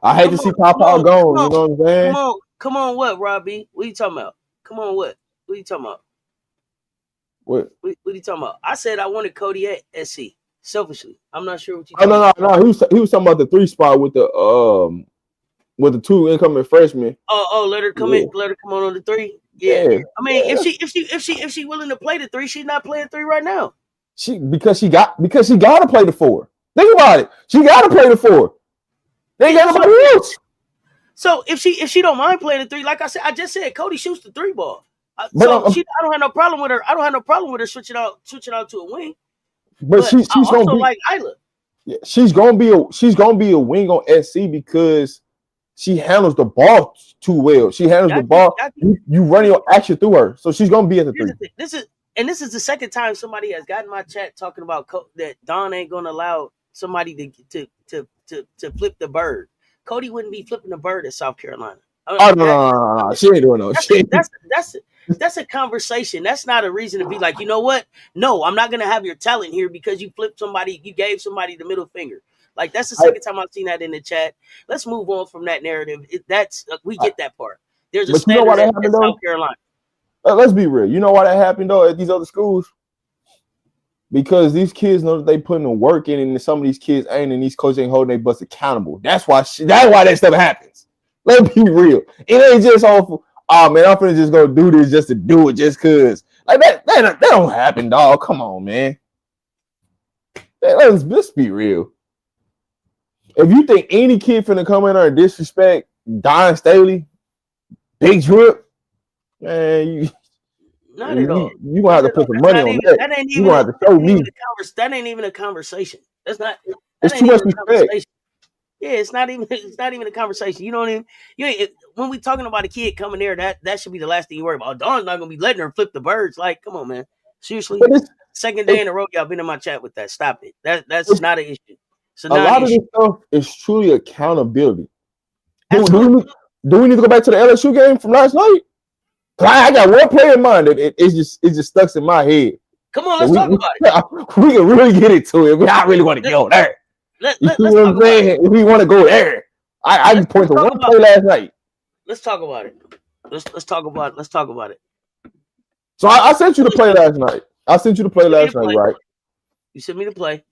I hate to see Papa gone. You know what I'm saying? Come on, what, Robbie? What are you talking about? Come on, what? What are you talking about? What are you talking about? I said I wanted Cody at SC. Selfishly, I'm not sure what you. No. He was talking about the 3 spot with the 2 incoming freshmen. Oh, let her come in. Let her come on the 3. Yeah. I mean, if she willing to play the 3, she's not playing 3 right now. Because she got to play the 4. Think about it. She got to play the 4. They got nobody else. So if she don't mind playing the 3, like I said, I just said Cody shoots the 3 ball. I don't have no problem with her. I don't have no problem with her switching out to a wing. But she's also like Isla. Yeah, she's gonna be a wing on SC because she handles the ball too well. She handles the ball. You run your action through her, so she's gonna be at the 3. This is the second time somebody has gotten my chat talking about that Don ain't gonna allow somebody to flip the bird. Cody wouldn't be flipping the bird at South Carolina. No. She ain't doing no shit. That's a conversation. That's not a reason to be like, you know what? No, I'm not gonna have your talent here because you flipped somebody. You gave somebody the middle finger. Like that's the second time I've seen that in the chat. Let's move on from that narrative. We get that part. There's a standard in South Carolina. Let's be real. You know why that happened though at these other schools? Because these kids know that they putting the work in, and some of these kids ain't, and these coaches ain't holding their butts accountable. That's why that stuff happens. Let's be real. It ain't just awful. Oh man, I'm finna just go do this just to do it, just cause. Like that don't happen, dog. Come on, man. Let's be real. If you think any kid finna come in there and disrespect Don Staley, Big Drip, man, you gonna have to put some money on that. You gonna have to show me. That ain't even a conversation. That's not. It's too much respect. Yeah, it's not even a conversation. You know what I mean? When we talking about a kid coming there, that should be the last thing you worry about. Dawn's not gonna be letting her flip the birds. Like, come on, man. Seriously. Second day in a row, y'all been in my chat with that. Stop it. That's not an issue. A lot of this stuff is truly accountability. Do we need to go back to the LSU game from last night? I got one play in mind that it just stuck in my head. Come on, let's talk about it. We can really get into it. I really want to go there. You see what I'm saying? If we want to go there, I can point to one play last night. Let's talk about it. Let's talk about it. So I sent you the play last night. Right? You sent me the play.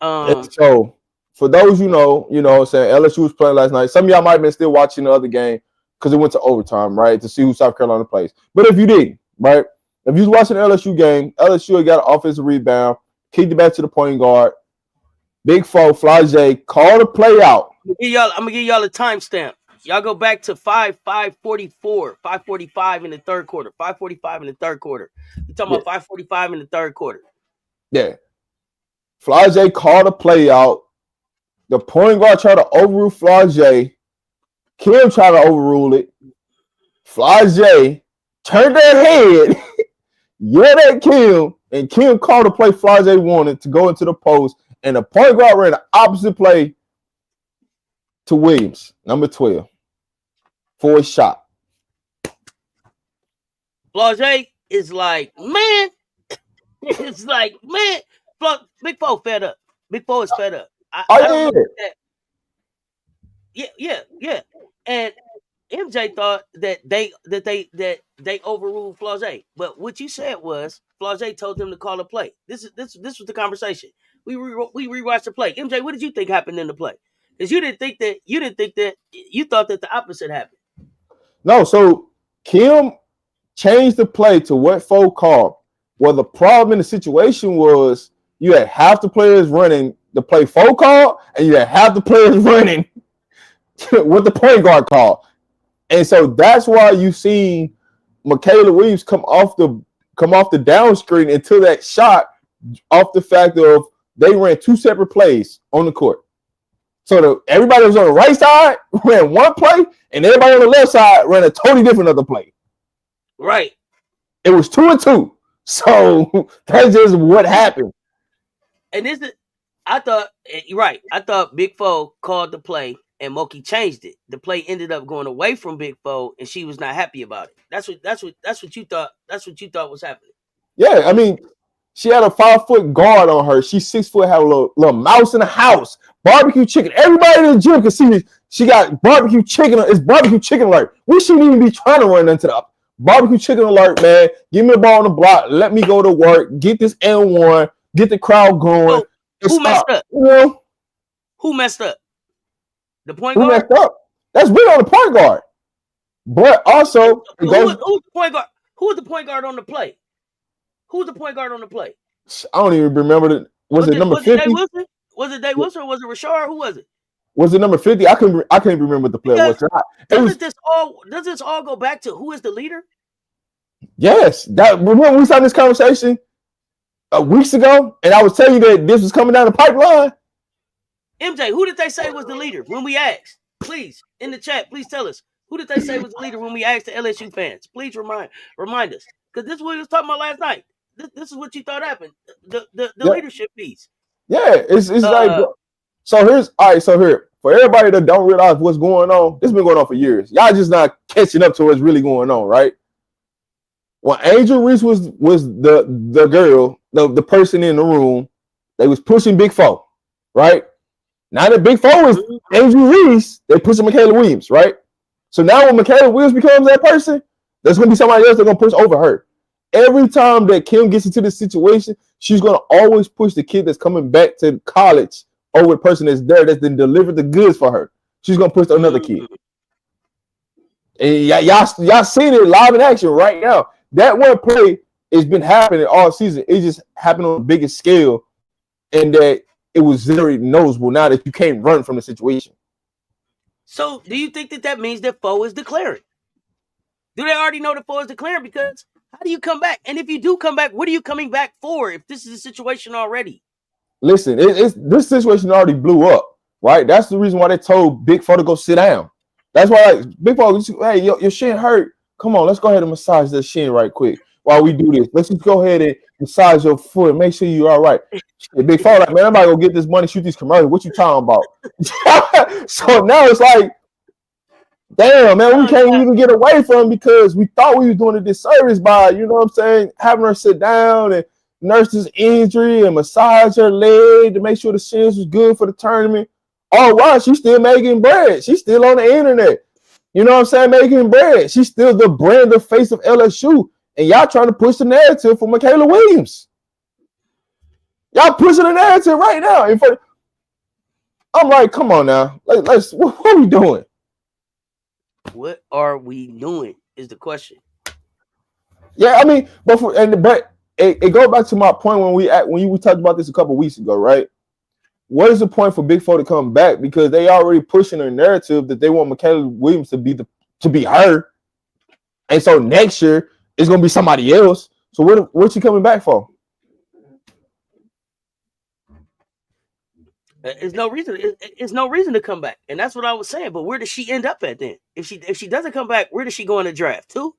So for those you know what I'm saying, LSU was playing last night. Some of y'all might have been still watching the other game because it went to overtime, right? To see who South Carolina plays. But if you didn't, right? If you was watching the LSU game, LSU got an offensive rebound, kicked it back to the point guard. Big Foe, Flage, call the play out. I'm gonna give y'all a timestamp. Y'all go back to 5:45 in the third quarter. 5:45 in the third quarter. You talking about 5:45 in the third quarter? Yeah. Flage called a play out. The point guard tried to overrule Flage. Kim tried to overrule it. Flage turned their head, yelled at Kim, and Kim called the play Flage wanted to go into the post. And the point guard ran the opposite play to Williams, number 12, for a shot. Flage is like, man. It's like, man. Big Foe fed up. Big Foe is fed up. Yeah. And MJ thought that they overruled Flage. But what you said was Flage told them to call a play. This was the conversation. We rewatched the play. MJ, what did you think happened in the play? Because you thought that the opposite happened. No, so Kim changed the play to what Foe called. Well, the problem in the situation was you had half the players running the play Foe called, and you had half the players running what the point guard called. And so that's why you see Michaela Williams come off the down screen into that shot off the fact of they ran two separate plays on the court. So everybody was on the right side ran one play, and everybody on the left side ran a totally different other play. Right. It was 2 and 2. So that's just what happened. And I thought Big Foe called the play and Moki changed it. The play ended up going away from Big Foe, and she was not happy about it. That's what you thought. That's what you thought was happening. Yeah, I mean, she had a 5-foot guard on her. She's 6 foot, had a little mouse in the house. Barbecue chicken. Everybody in the gym can see she got barbecue chicken. It's barbecue chicken alert. We shouldn't even be trying to run into the barbecue chicken alert, man. Give me the ball on the block. Let me go to work. Get this N1. Get the crowd going. Who messed up? You know? Who messed up? The point guard? Who messed up? That's been on the point guard. But also, who's the point guard? Who was the point guard on the play? Who's the point guard on the play? I don't even remember. Was it number 50? Was it Dave Wilson or was it Rashard? Who was it? Was it number 50? I can't remember what the play was. Does this all go back to who is the leader? Yes. Remember we started this conversation weeks ago, and I was telling you that this was coming down the pipeline. MJ, who did they say was the leader when we asked? Please, in the chat, please tell us, who did they say was the leader when we asked the LSU fans? Please remind us, because this is what we was talking about last night. This is what you thought happened. The Yeah, leadership piece. yeah. It's like so. Here's all right. So here for everybody that don't realize what's going on, this has been going on for years. Y'all just not catching up to what's really going on, right? When Angel Reese was the girl, the person in the room, they was pushing Big Four, right? Now that Big Four is Angel Reese, they pushing Michaela Williams, right? So now when Michaela Williams becomes that person, there's gonna be somebody else that's gonna push over her. Every time that Kim gets into this situation, she's gonna always push the kid that's coming back to college over the person that's there that's been delivered the goods for her. She's gonna push another kid. And y'all seeing it live in action right now. That one play has been happening all season. It just happened on a bigger scale, and that it was very noticeable now that you can't run from the situation. So, do you think that means that foe is declaring? Do they already know that foe is declaring? Because how do you come back? And if you do come back, what are you coming back for? If this is a situation already, listen, this situation already blew up, right? That's the reason why they told Big Four to go sit down. That's why, like, Big Four, hey, your shin hurt. Come on, let's go ahead and massage that shin right quick while we do this. Let's just go ahead and massage your foot and make sure you're all right. Big Four, like, man, I'm about to go get this money, shoot these commercials. What you talking about? So now it's like, damn, man, we can't even get away from it because we thought we were doing a disservice by, you know what I'm saying, having her sit down and nurse this injury and massage her leg to make sure the shins was good for the tournament. Oh, wow, she's still making bread. She's still on the internet. You know what I'm saying? Making bread. She's still the brand, the face of LSU. And y'all trying to push the narrative for Michaela Williams. Y'all pushing the narrative right now. I'm like, come on now. Let's what are we doing? What are we doing is the question. Yeah, I mean, but it goes back to my point when we talked about this a couple weeks ago, right? What is the point for Big Four to come back? Because they already pushing a narrative that they want Michaela Williams to be her, and so next year it's gonna be somebody else. So what's she coming back for? There's no reason. It's no reason to come back, and that's what I was saying. But where does she end up at then? If she doesn't come back, where does she go in the draft to?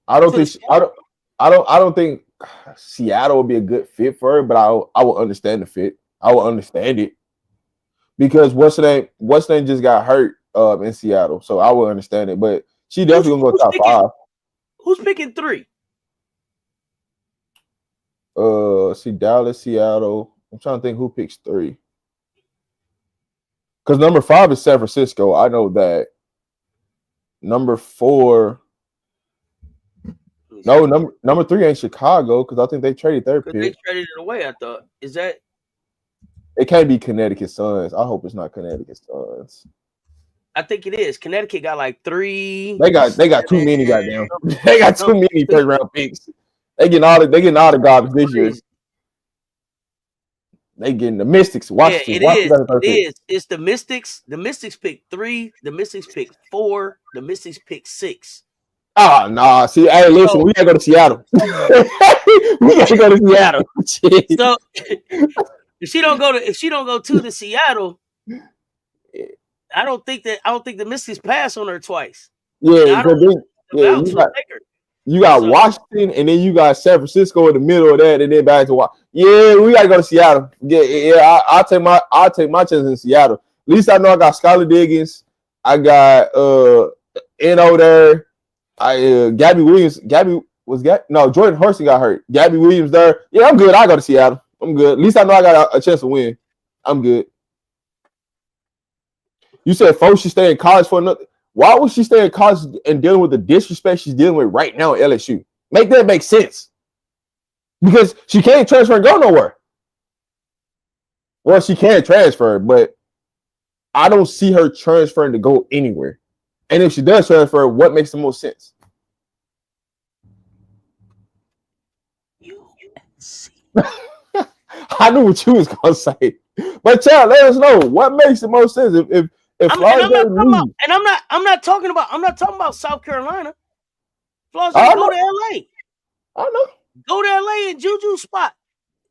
I don't think Seattle would be a good fit for her, but I would understand the fit. I would understand it because what's her name just got hurt in Seattle, so I would understand it. But she definitely gonna go top 5. Who's picking 3? See Dallas, Seattle. I'm trying to think who picks 3. Because number 5 is San Francisco. I know that. Number 4. No, number 3 ain't Chicago because I think they traded their pick. They traded it away. I thought is that it can't be Connecticut Suns. I hope it's not Connecticut Suns. I think it is. Connecticut got like 3. They got too many goddamn. They got too many first round picks. They getting all the garbage this year. They getting the Mystics. Washington. It is. It's the Mystics. The Mystics pick 3. The Mystics pick 4. The Mystics pick 6. Oh, nah. See, hey, listen, we gotta go to Seattle. We gotta go to Seattle. So if she don't go to the Seattle, I don't think the Mystics pass on her twice. Yeah, you got Washington, and then you got San Francisco in the middle of that, and then back to Washington. Yeah, we gotta go to Seattle. Yeah. I'll take my chances in Seattle. At least I know I got Skylar Diggins. I got N.O. there. Gabby Williams. Jordan Horsey got hurt. Gabby Williams there. Yeah, I'm good. I go to Seattle. I'm good. At least I know I got a chance to win. I'm good. You said folks should stay in college for another. Why would she stay in college and dealing with the disrespect she's dealing with right now at LSU? Make that make sense. Because she can't transfer and go nowhere. Well, she can transfer, but I don't see her transferring to go anywhere. And if she does transfer, what makes the most sense? I knew what you was gonna say, but Chad, let us know what makes the most sense. I'm not talking about South Carolina. Florida, go to LA. I know. Go to LA and Juju spot.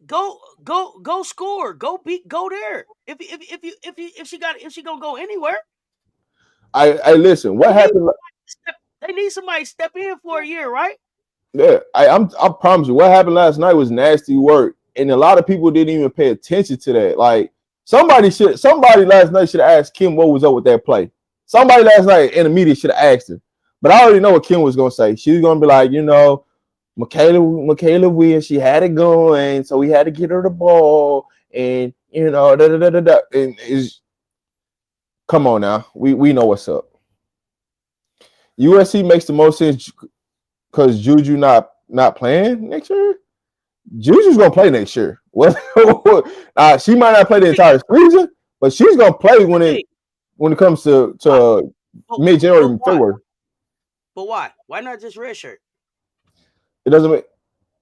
Go go score. Go there. If she gonna go anywhere, I listen. What happened? they need somebody to step in for a year, right? Yeah, I promise you. What happened last night was nasty work, and a lot of people didn't even pay attention to that. Like somebody last night should have asked Kim what was up with that play. Somebody last night in the media should have asked her. But I already know what Kim was gonna say. She was gonna be like, Michaela Williams, she had it going, so we had to get her the ball, and And come on now, we know what's up. USC makes the most sense because Juju not playing next year. Juju's gonna play next year. She might not play the entire season, but she's gonna play when it comes to mid-January and February. But why? Why not just redshirt? It doesn't make.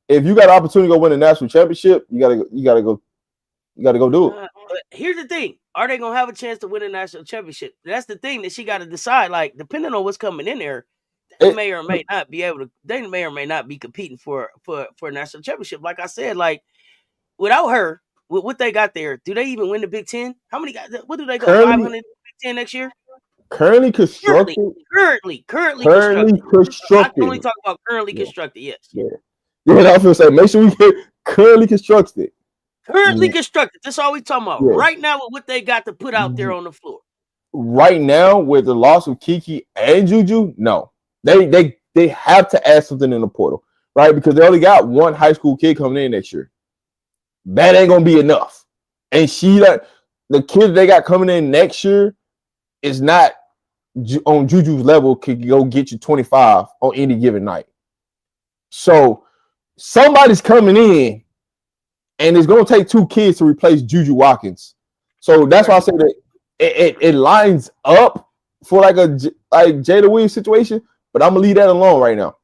If you got an opportunity to go win a national championship, you gotta go do it. But here's the thing: are they gonna have a chance to win a national championship? That's the thing that she got to decide. Like, depending on what's coming in there, they may or may not be able to. They may or may not be competing for a national championship. Like I said, like without her, with what they got there, do they even win the Big Ten? How many guys? What do they go? 500 Big Ten next year? Currently constructed. Currently constructed. I only talk about currently constructed. Yes. Yeah. I was gonna say, make sure we get currently constructed. Currently constructed. That's all we talking about. Yeah. Right now, with what they got to put out there on the floor. Right now, with the loss of Kiki and Juju, no, they have to add something in the portal, right? Because they only got one high school kid coming in next year. That ain't gonna be enough. And the kid they got coming in next year is not on Juju's level. Could go get you 25 on any given night. So somebody's coming in, and it's going to take two kids to replace Juju Watkins. So that's why I say that it lines up for like Jada Williams situation, but I'm going to leave that alone right now.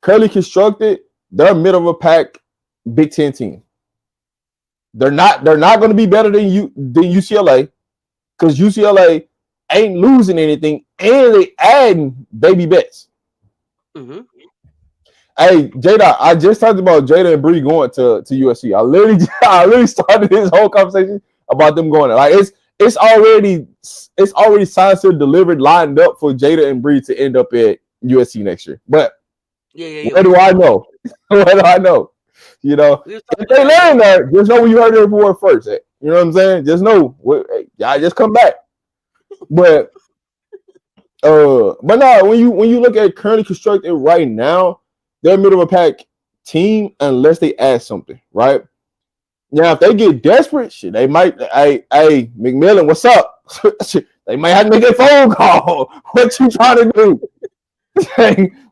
Currently constructed, they're middle of a pack Big Ten team. They're not going to be better than UCLA because UCLA ain't losing anything, and they adding baby bets. Mm-hmm. Hey, Jada, I just talked about Jada and Bree going to USC. I literally started this whole conversation about them going there. Like it's already signed, sealed, delivered, lined up for Jada and Bree to end up at USC next year. But what do I know? What do I know? You know, if they land there, just know when you heard it before first. You know what I'm saying? Just know, y'all just come back. But no, when you look at currently constructed right now, they're a middle of a pack team unless they add something, right? Now, if they get desperate, shit, they might. Hey, McMillan, what's up? They might have to make a phone call. What you trying to do?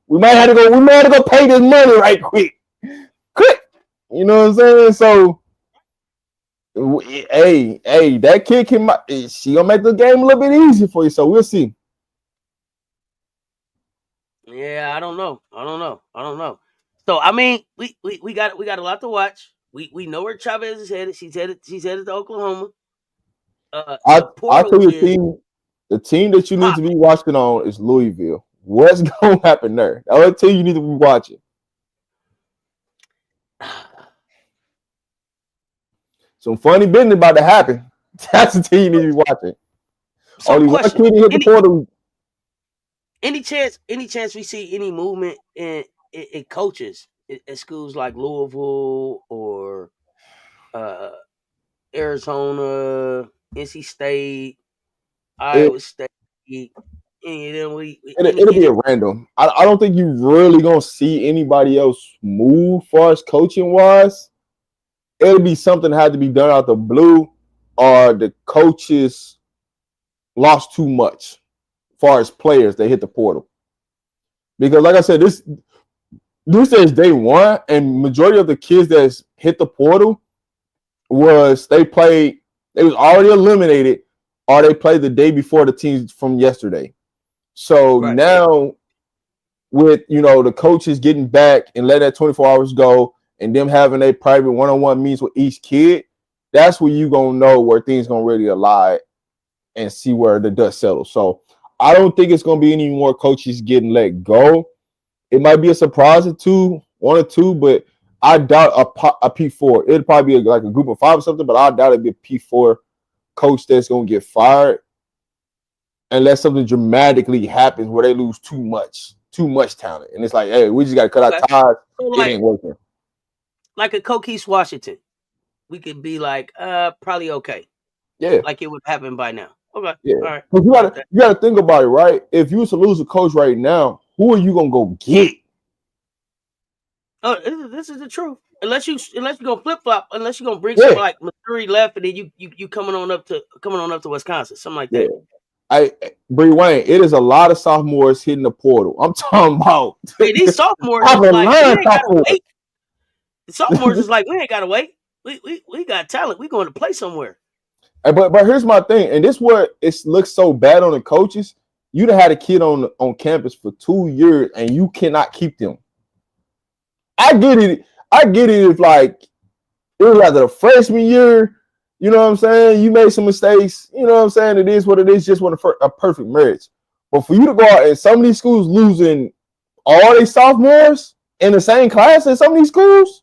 we might have to go pay this money right quick. You know what I'm saying? So, hey, that kid she gonna make the game a little bit easier for you. So we'll see. Yeah, I don't know. So I mean, we got a lot to watch. We know where Chavez is headed. She's headed to Oklahoma. I'll tell you the team that you need to be watching on is Louisville. What's gonna happen there? I'll tell you need to be watching. Some funny business about to happen. That's the team you need to be watching. Only one kid hit the portal. Any chance we see any movement in coaches at schools like Louisville or Arizona, NC State, Iowa State? It'll be a random. I don't think you really gonna see anybody else move far as coaching wise. It'll be something that had to be done out the blue, or the coaches lost too much as far as players they hit the portal. Because like I said, this is day one, and majority of the kids that hit the portal was they was already eliminated, or they played the day before the teams from yesterday. So now with the coaches getting back and let that 24 hours go, and them having a private one-on-one meetings with each kid, that's where you gonna know where things gonna really align and see where the dust settles. So I don't think it's gonna be any more coaches getting let go. It might be a surprise one or two, but I doubt a P4. It'd probably be like a group of 5 or something, but I doubt it'd be a P4 coach that's gonna get fired unless something dramatically happens where they lose too much talent. And it's like, hey, we just gotta cut our ties. So it ain't working. Like a Coquise Washington, we could be like, probably okay. Yeah. Like it would happen by now. Okay. Yeah. All right. But you gotta think about it, right? If you was to lose a coach right now, who are you gonna go get? Oh, this is the truth. Unless you go flip flop, unless you're gonna bring something like Missouri left, and then you coming on up to Wisconsin, something like that. Bree Wayne, it is a lot of sophomores hitting the portal. I'm talking about these sophomores is like, we ain't gotta wait. The sophomores is like, we ain't gotta wait. We got talent. We going to play somewhere. But here's my thing, and this is where it looks so bad on the coaches. You done had a kid on campus for 2 years and you cannot keep them. I get it if like it was like the freshman year, you know what I'm saying? You made some mistakes, you know what I'm saying? It is what it is, just want a perfect marriage. But for you to go out and some of these schools losing all their sophomores in the same class in some of these schools,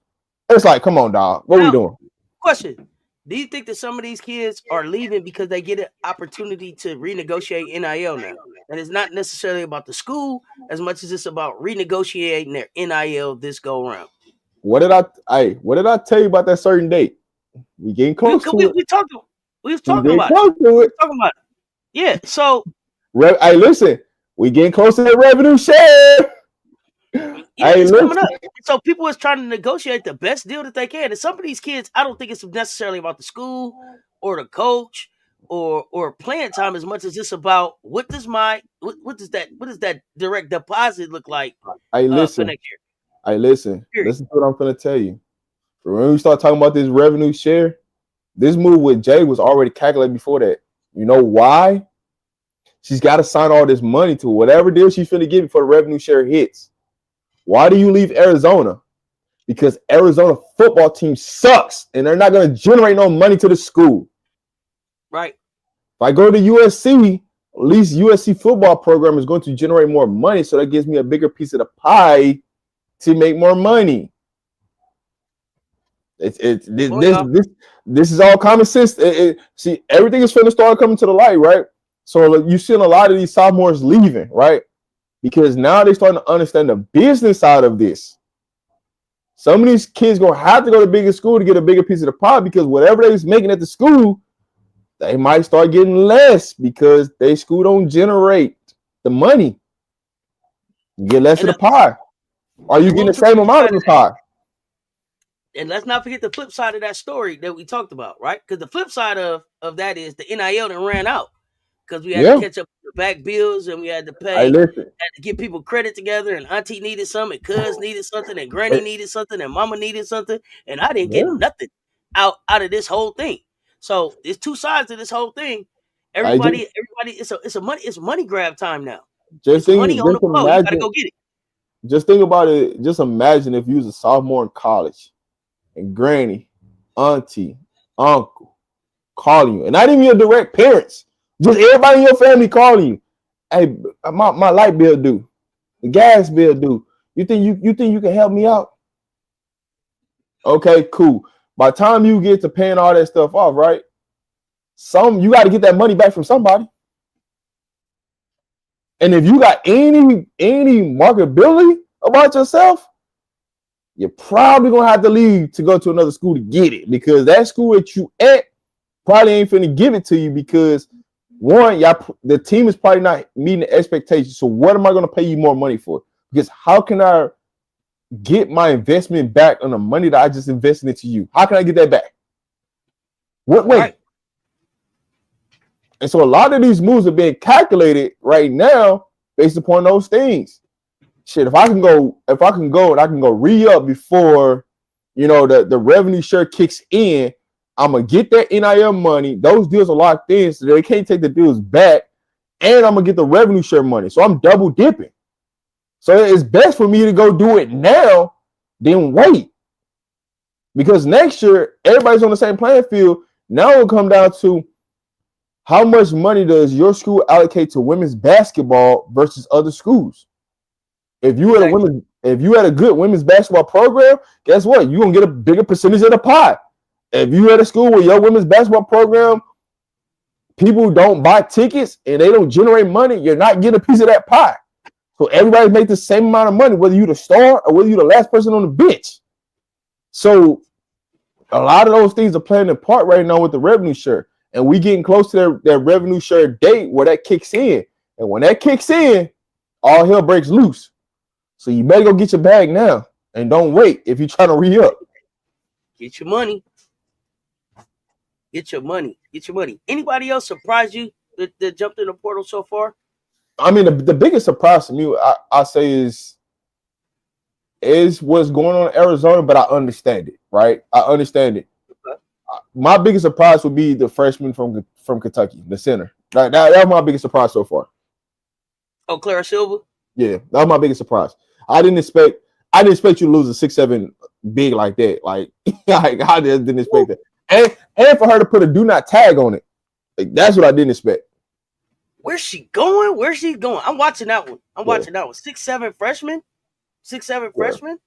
it's like, come on, dog. What are we doing? Question. Do you think that some of these kids are leaving because they get an opportunity to renegotiate NIL now? And it's not necessarily about the school as much as it's about renegotiating their NIL this go around. What did I tell you about that certain date? We getting close to it. We was talking about it. Yeah. So hey, listen, we getting close to that revenue share. Yeah, it's coming up. So people is trying to negotiate the best deal that they can. And some of these kids, I don't think it's necessarily about the school or the coach or playing time as much as it's about what does that direct deposit look like for next year. Listen to what I'm gonna tell you. When we start talking about this revenue share, this move with Jay was already calculated before that. You know why? She's got to sign all this money to whatever deal she's finna give before the revenue share hits. Why do you leave Arizona? Because Arizona football team sucks and they're not going to generate no money to the school. Right. If I go to USC, at least USC football program is going to generate more money, so that gives me a bigger piece of the pie to make more money. This is all common sense. See, everything is finna start coming to the light, right? So you're seeing a lot of these sophomores leaving, right? Because now they're starting to understand the business side of this. Some of these kids gonna have to go to bigger school to get a bigger piece of the pie because whatever they're making at the school, they might start getting less because their school don't generate the money. You get less of the pie. Are you getting the same amount of the pie? And let's not forget the flip side of that story that we talked about, right? Because the flip side of that is the NIL that ran out. Because we had to catch up with the back bills and we had to pay, had to get people credit together, and auntie needed something, and cuz needed something, and granny needed something, and mama needed something, and I didn't get nothing out of this whole thing. So there's two sides to this whole thing. Everybody, it's money grab time now. Money on the floor. You gotta go get it. Just think about it. Just imagine if you was a sophomore in college and granny, auntie, uncle calling you, and not even your direct parents. Just everybody in your family calling you. Hey, my light bill due, the gas bill due. You think you can help me out? Okay, cool. By the time you get to paying all that stuff off, right? You got to get that money back from somebody. And if you got any marketability about yourself, you're probably gonna have to leave to go to another school to get it, because that school that you at probably ain't finna give it to you because one, the team is probably not meeting the expectations. So what am I going to pay you more money for? Because how can I get my investment back on the money that I just invested into you? How can I get that back? What way? Right. And so a lot of these moves are being calculated right now based upon those things. Shit, if I can go and I can go re-up before, the revenue share kicks in, I'm going to get that NIL money. Those deals are locked in, so they can't take the deals back. And I'm going to get the revenue share money. So I'm double dipping. So it's best for me to go do it now than wait. Because next year, everybody's on the same playing field. Now it'll come down to how much money does your school allocate to women's basketball versus other schools? If you If you had a good women's basketball program, guess what? You're going to get a bigger percentage of the pie. If you at a school where your women's basketball program, people don't buy tickets and they don't generate money, you're not getting a piece of that pie. So everybody make the same amount of money, whether you're the star or whether you're the last person on the bench. So a lot of those things are playing a part right now with the revenue share. And we getting close to that revenue share date where that kicks in. And when that kicks in, all hell breaks loose. So you better go get your bag now and don't wait if you're trying to re-up. Get your money. Get your money. Get your money. Anybody else surprise you that jumped in the portal so far? I mean, the biggest surprise to me, I say, is what's going on in Arizona, but I understand it, right? I understand it. Okay. My biggest surprise would be the freshman from Kentucky, the center. That was my biggest surprise so far. Oh, Clara Silva? Yeah, that was my biggest surprise. I didn't expect you to lose a 6'7" big like that. Like I just didn't expect that. And for her to put a do not tag on it. Like, that's what I didn't expect. Where's she going? Where's she going? I'm watching that one. Watching that one. 6'7" freshman. 6'7" freshman.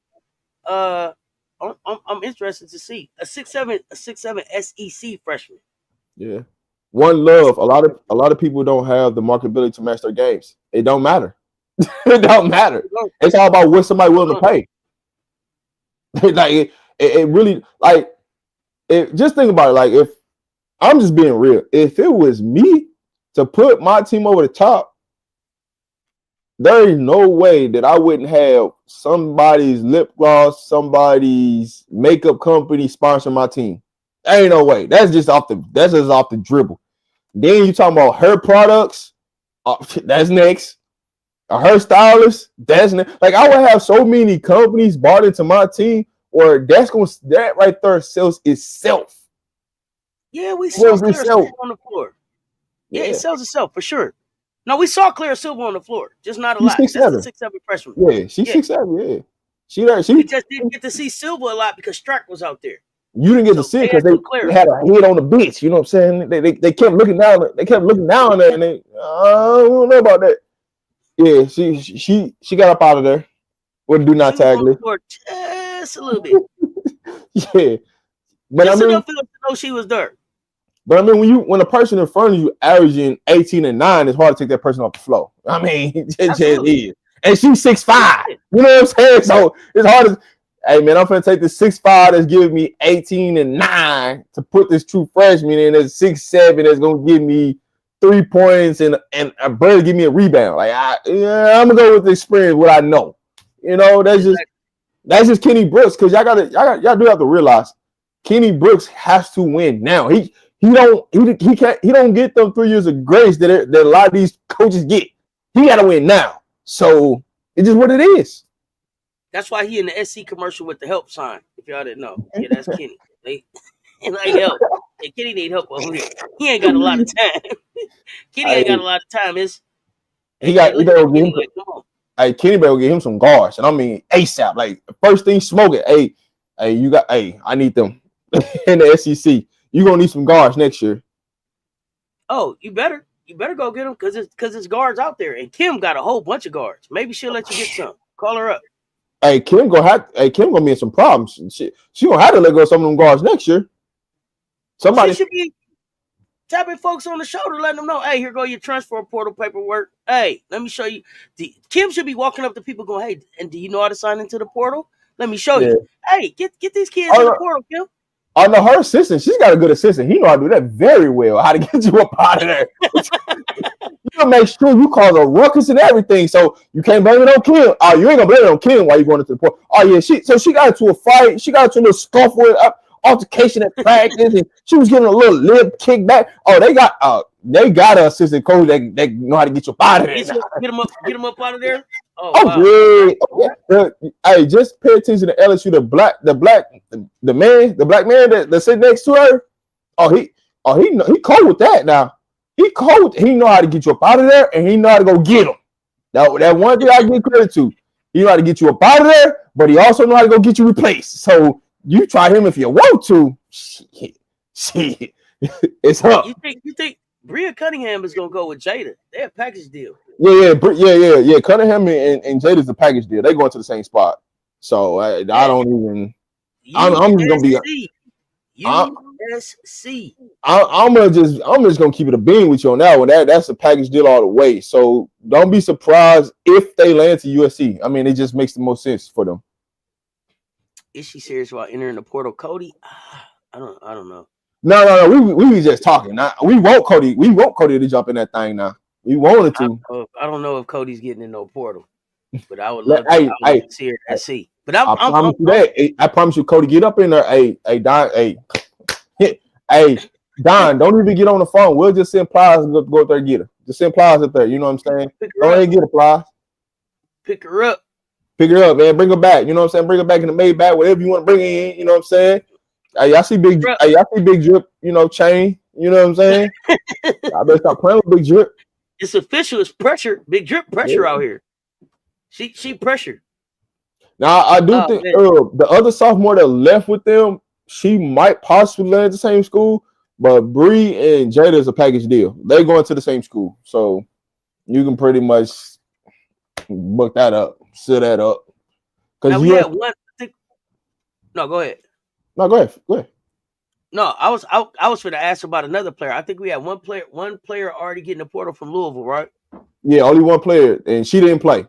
I'm interested to see a 6'7" SEC freshman. Yeah. One love. A lot of people don't have the marketability to match their games. It don't matter. It don't matter. It's all about what somebody willing to pay. Like it really, like, just think about it. Like, if I'm just being real, if it was me to put my team over the top, there is no way that I wouldn't have somebody's lip gloss, somebody's makeup company sponsor my team. There ain't no way. That's just off the dribble. Then you talking about her products, that's next. Her stylist, that's next. Like, I would have so many companies bought into my team, or that right there sells itself. Yeah, we saw Clara Silva on the floor. Yeah, it sells itself for sure. No, we saw Clara Silva on the floor, just not a lot. That's a 6'7" freshman. Yeah, she's 6'7". Yeah, we just didn't get to see Silva a lot because Strack was out there. You didn't get to see it because they had a head on the bench. You know what I'm saying? They kept looking down. They kept looking down there, and I don't know about that. Yeah, she got up out of there. What do not tag list? Just a little bit. Yeah, but just enough to know she was there. But I mean, when a person in front of you averaging 18 and 9, it's hard to take that person off the floor. I mean, it just is. And she's 6'5". You know what I'm saying? So it's hard to. Hey, man, I'm going to take the 6'5" that's giving me 18 and 9 to put this true freshman in as 6'7" that's going to give me 3 points and a brother give me a rebound. Like, I'm going to go with the experience, what I know. You know, that's just Kenny Brooks, because y'all do have to realize Kenny Brooks has to win now. He don't get them 3 years of grace that a lot of these coaches get. He got to win now. So it's just what it is. That's why he in the SC commercial with the help sign. If y'all didn't know, yeah, that's Kenny. They like help. Yeah, Kenny need help over here. He ain't got a lot of time. Kenny ain't got a lot of time. Kenny better give him some guards, and I mean ASAP. Like, first thing smoking. Hey, I need them in the SEC. You gonna need some guards next year. Oh, you better go get them because it's guards out there, and Kim got a whole bunch of guards. Maybe she'll let you get some. Call her up. Hey, Kim gonna be in some problems. She gonna have to let go of some of them guards next year. Somebody she should be tapping folks on the shoulder, letting them know, hey, here go your transfer portal paperwork. Hey, let me show you. Kim should be walking up to people going, hey, and do you know how to sign into the portal? Let me show you. Hey, get these kids in the portal, Kim. I know her assistant. She's got a good assistant. He know how to do that very well. How to get you up out of there. You gotta make sure you cause a ruckus and everything. So you can't blame it on Kim. Oh, you ain't gonna blame it on Kim while you going into the portal. Oh yeah, she got into a fight. She got into a little scuffle, altercation at practice, and she was getting a little lip kickback. Oh, they got an assistant coach that know how to get you up out of there. Get him up out of there. Oh, wow. Yeah. Hey, just pay attention to LSU. The black man that sit next to her. He cold with that now. He cold. He know how to get you up out of there, and he know how to go get him. That one thing I give credit to. He know how to get you up out of there, but he also know how to go get you replaced. So you try him if you want to. Shit. It's up. You think Bria Cunningham is gonna go with Jada. They're a package deal. Yeah. Cunningham and Jada's a package deal. They going to the same spot. So I Yeah. don't even. I'm just gonna be. USC. I, USC. I'm just gonna keep it a bean with you on that one. That's a package deal all the way. So don't be surprised if they land to USC. I mean, it just makes the most sense for them. Is she serious about entering the portal, Cody? I don't know. No. We was just talking. Now, we want Cody. We want Cody to jump in that thing now. We wanted to. I don't know if Cody's getting in no portal, but I would love to. Hey, I would love to see her at SC. But I promise you that. I promise you, Cody, get up in there. Hey, Don. Hey, Don. Don't even get on the phone. We'll just send Plies and go up there and get her. Just send Plies up there. You know what I'm saying? Don't even get a Plies. Pick her up. Pick her up, man. Bring her back. You know what I'm saying? Bring her back in the Maybach, whatever you want to bring her in. You know what I'm saying? Hey, I see big drip. You know, chain. You know what I'm saying? I better stop playing with big drip. It's official. It's pressure. Big drip pressure out here. She pressured. Now I do think the other sophomore that left with them, she might possibly land at the same school, but Bree and Jada is a package deal. They're going to the same school, so you can pretty much book that up, set that up. Because we had one. No, go ahead. No, go ahead. No, I was going to ask about another player. I think we had one player already getting the portal from Louisville, right? Yeah, only one player, and she didn't play.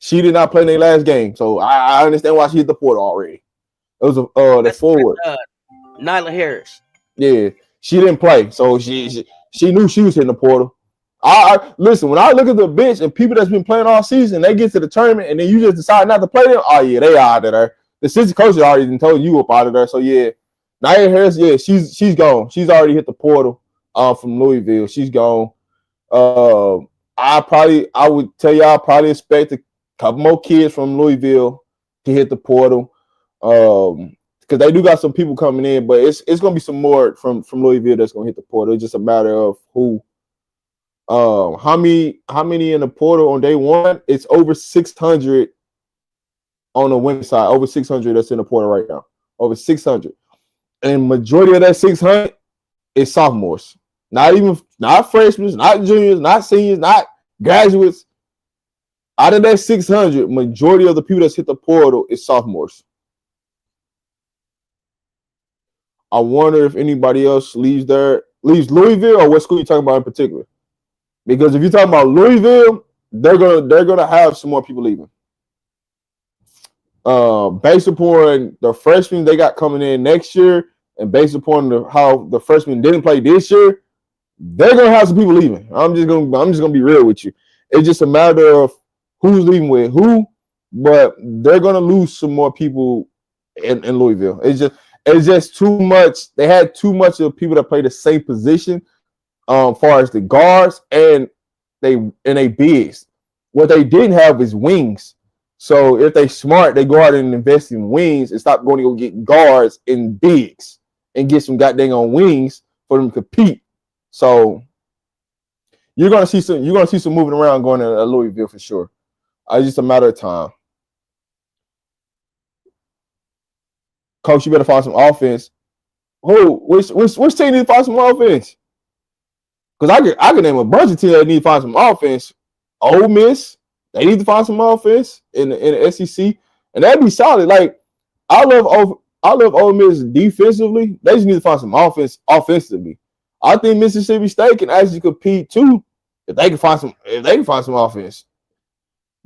She did not play in their last game, so I understand why she hit the portal already. It was the forward, Nyla Harris. Yeah, she didn't play, so she knew she was hitting the portal. I listen, when I look at the bench and people that's been playing all season, they get to the tournament and then you just decide not to play them. Oh yeah, they out of there. The assistant coach already told you up out of there. So yeah, Nyla Harris, yeah, she's gone. She's already hit the portal from Louisville. She's gone. I would tell y'all probably expect a couple more kids from Louisville to hit the portal. Because they do got some people coming in, but it's gonna be some more from Louisville that's gonna hit the portal. It's just a matter of who. How many in the portal on day one? It's over 600 on the women's side. Over 600 that's in the portal right now. Over 600, and majority of that 600 is sophomores. Not freshmen, not juniors, not seniors, not graduates. Out of that 600, majority of the people that's hit the portal is sophomores. I wonder if anybody else leaves Louisville, or what school you talking about in particular? Because if you're talking about Louisville, they're gonna have some more people leaving. Based upon the freshmen they got coming in next year, and based upon how the freshmen didn't play this year, they're gonna have some people leaving. I'm just gonna be real with you. It's just a matter of who's leaving with who, but they're gonna lose some more people in Louisville. It's just too much. They had too much of people that play the same position, far as the guards and they bigs. What they didn't have is wings. So if they smart, they go out and invest in wings and stop going to go get guards and bigs and get some goddamn on wings for them to compete. So you're gonna see some moving around going to Louisville for sure. It's just a matter of time. Coach, you better find some offense. Which team need to find some offense? Because I can name a bunch of teams that need to find some offense. Ole Miss, they need to find some offense in the SEC, and that'd be solid. Like I love Ole Miss defensively. They just need to find some offense offensively. I think Mississippi State can actually compete too if they can find some offense.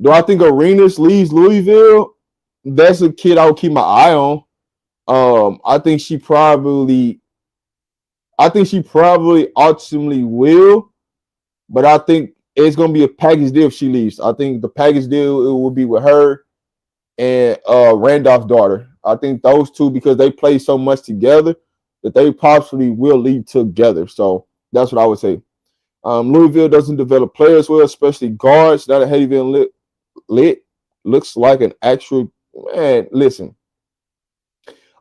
Do I think Arenas leaves Louisville? That's a kid I would keep my eye on. I think she probably ultimately will, but I think it's gonna be a package deal if she leaves. I think the package deal it will be with her and Randolph's daughter. I think those two, because they play so much together, that they possibly will leave together. So that's what I would say. Louisville doesn't develop players well, especially guards. That Hayden lit looks like an actual man. Listen,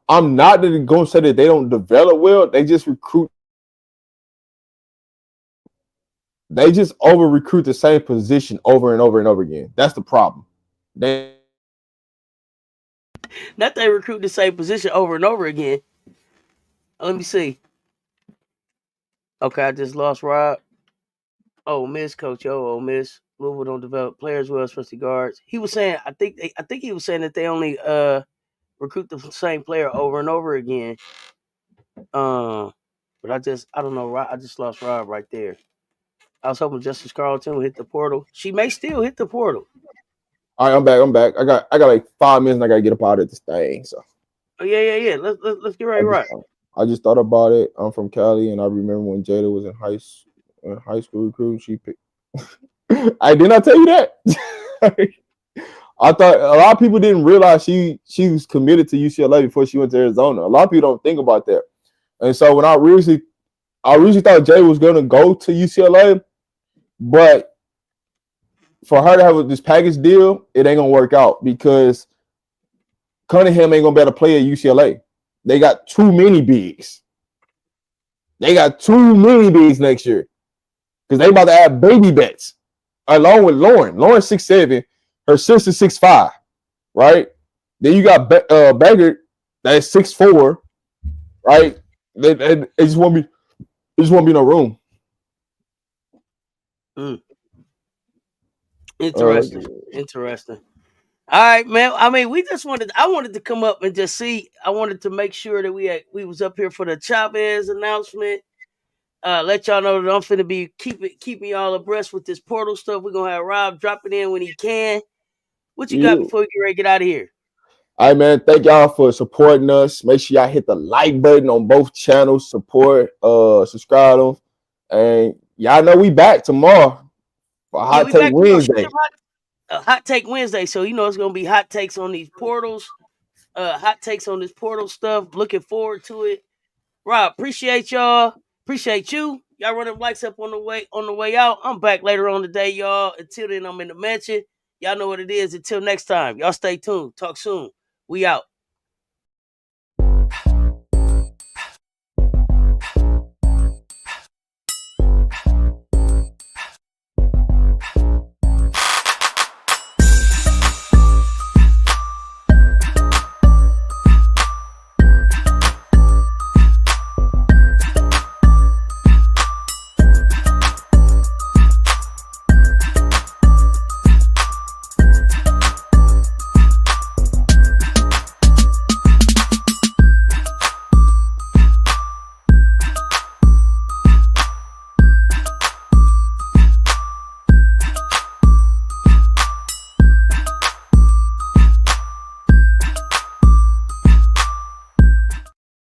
I'm not going to say that they don't develop well. They just recruit. They just over recruit the same position over and over and over again. That's the problem. Not they recruit the same position over and over again. Let me see. Okay, I just lost Rob. Oh, Miss Coach Ole Miss. Louisville don't develop players well, especially guards. He was saying, I think he was saying that they only recruit the same player over and over again. But I don't know. I just lost Rob right there. I was hoping Justice Carlton would hit the portal. She may still hit the portal. All right, I'm back. I'm back. I got like 5 minutes and I gotta get up out of this thing. So Oh yeah. Let's get ready I to just rock. I just thought about it. I'm from Cali and I remember when Jada was in high school recruiting, she picked I did not tell you that. I thought a lot of people didn't realize she was committed to UCLA before she went to Arizona. A lot of people don't think about that. And so when I originally thought Jay was gonna go to UCLA, but for her to have this package deal, it ain't gonna work out because Cunningham ain't gonna be able to play at UCLA. They got too many bigs. They got too many bigs next year because they about to add baby bets along with Lauren. Lauren's 6'7", her sister's 6'5", right? Then you got Baggert that's 6'4", right? It just won't be no room. Interesting. All right, man. I mean, I wanted to come up and just see. I wanted to make sure that we was up here for the Chavez announcement. Let y'all know that I'm finna be keeping y'all abreast with this portal stuff. We're gonna have Rob drop it in when he can. What you got Yeah. before we get ready to get out of here? All right, man. Thank y'all for supporting us. Make sure y'all hit the like button on both channels. Support, subscribe them, and y'all know we back tomorrow for Yeah, Hot we Take back tomorrow. Wednesday. Hot Take Wednesday. So it's gonna be hot takes on these portals. Hot takes on this portal stuff. Looking forward to it. Rob, appreciate y'all. Appreciate you. Y'all run them lights up on the way out. I'm back later on today, y'all. Until then, I'm in the mansion. Y'all know what it is. Until next time, y'all stay tuned. Talk soon. We out.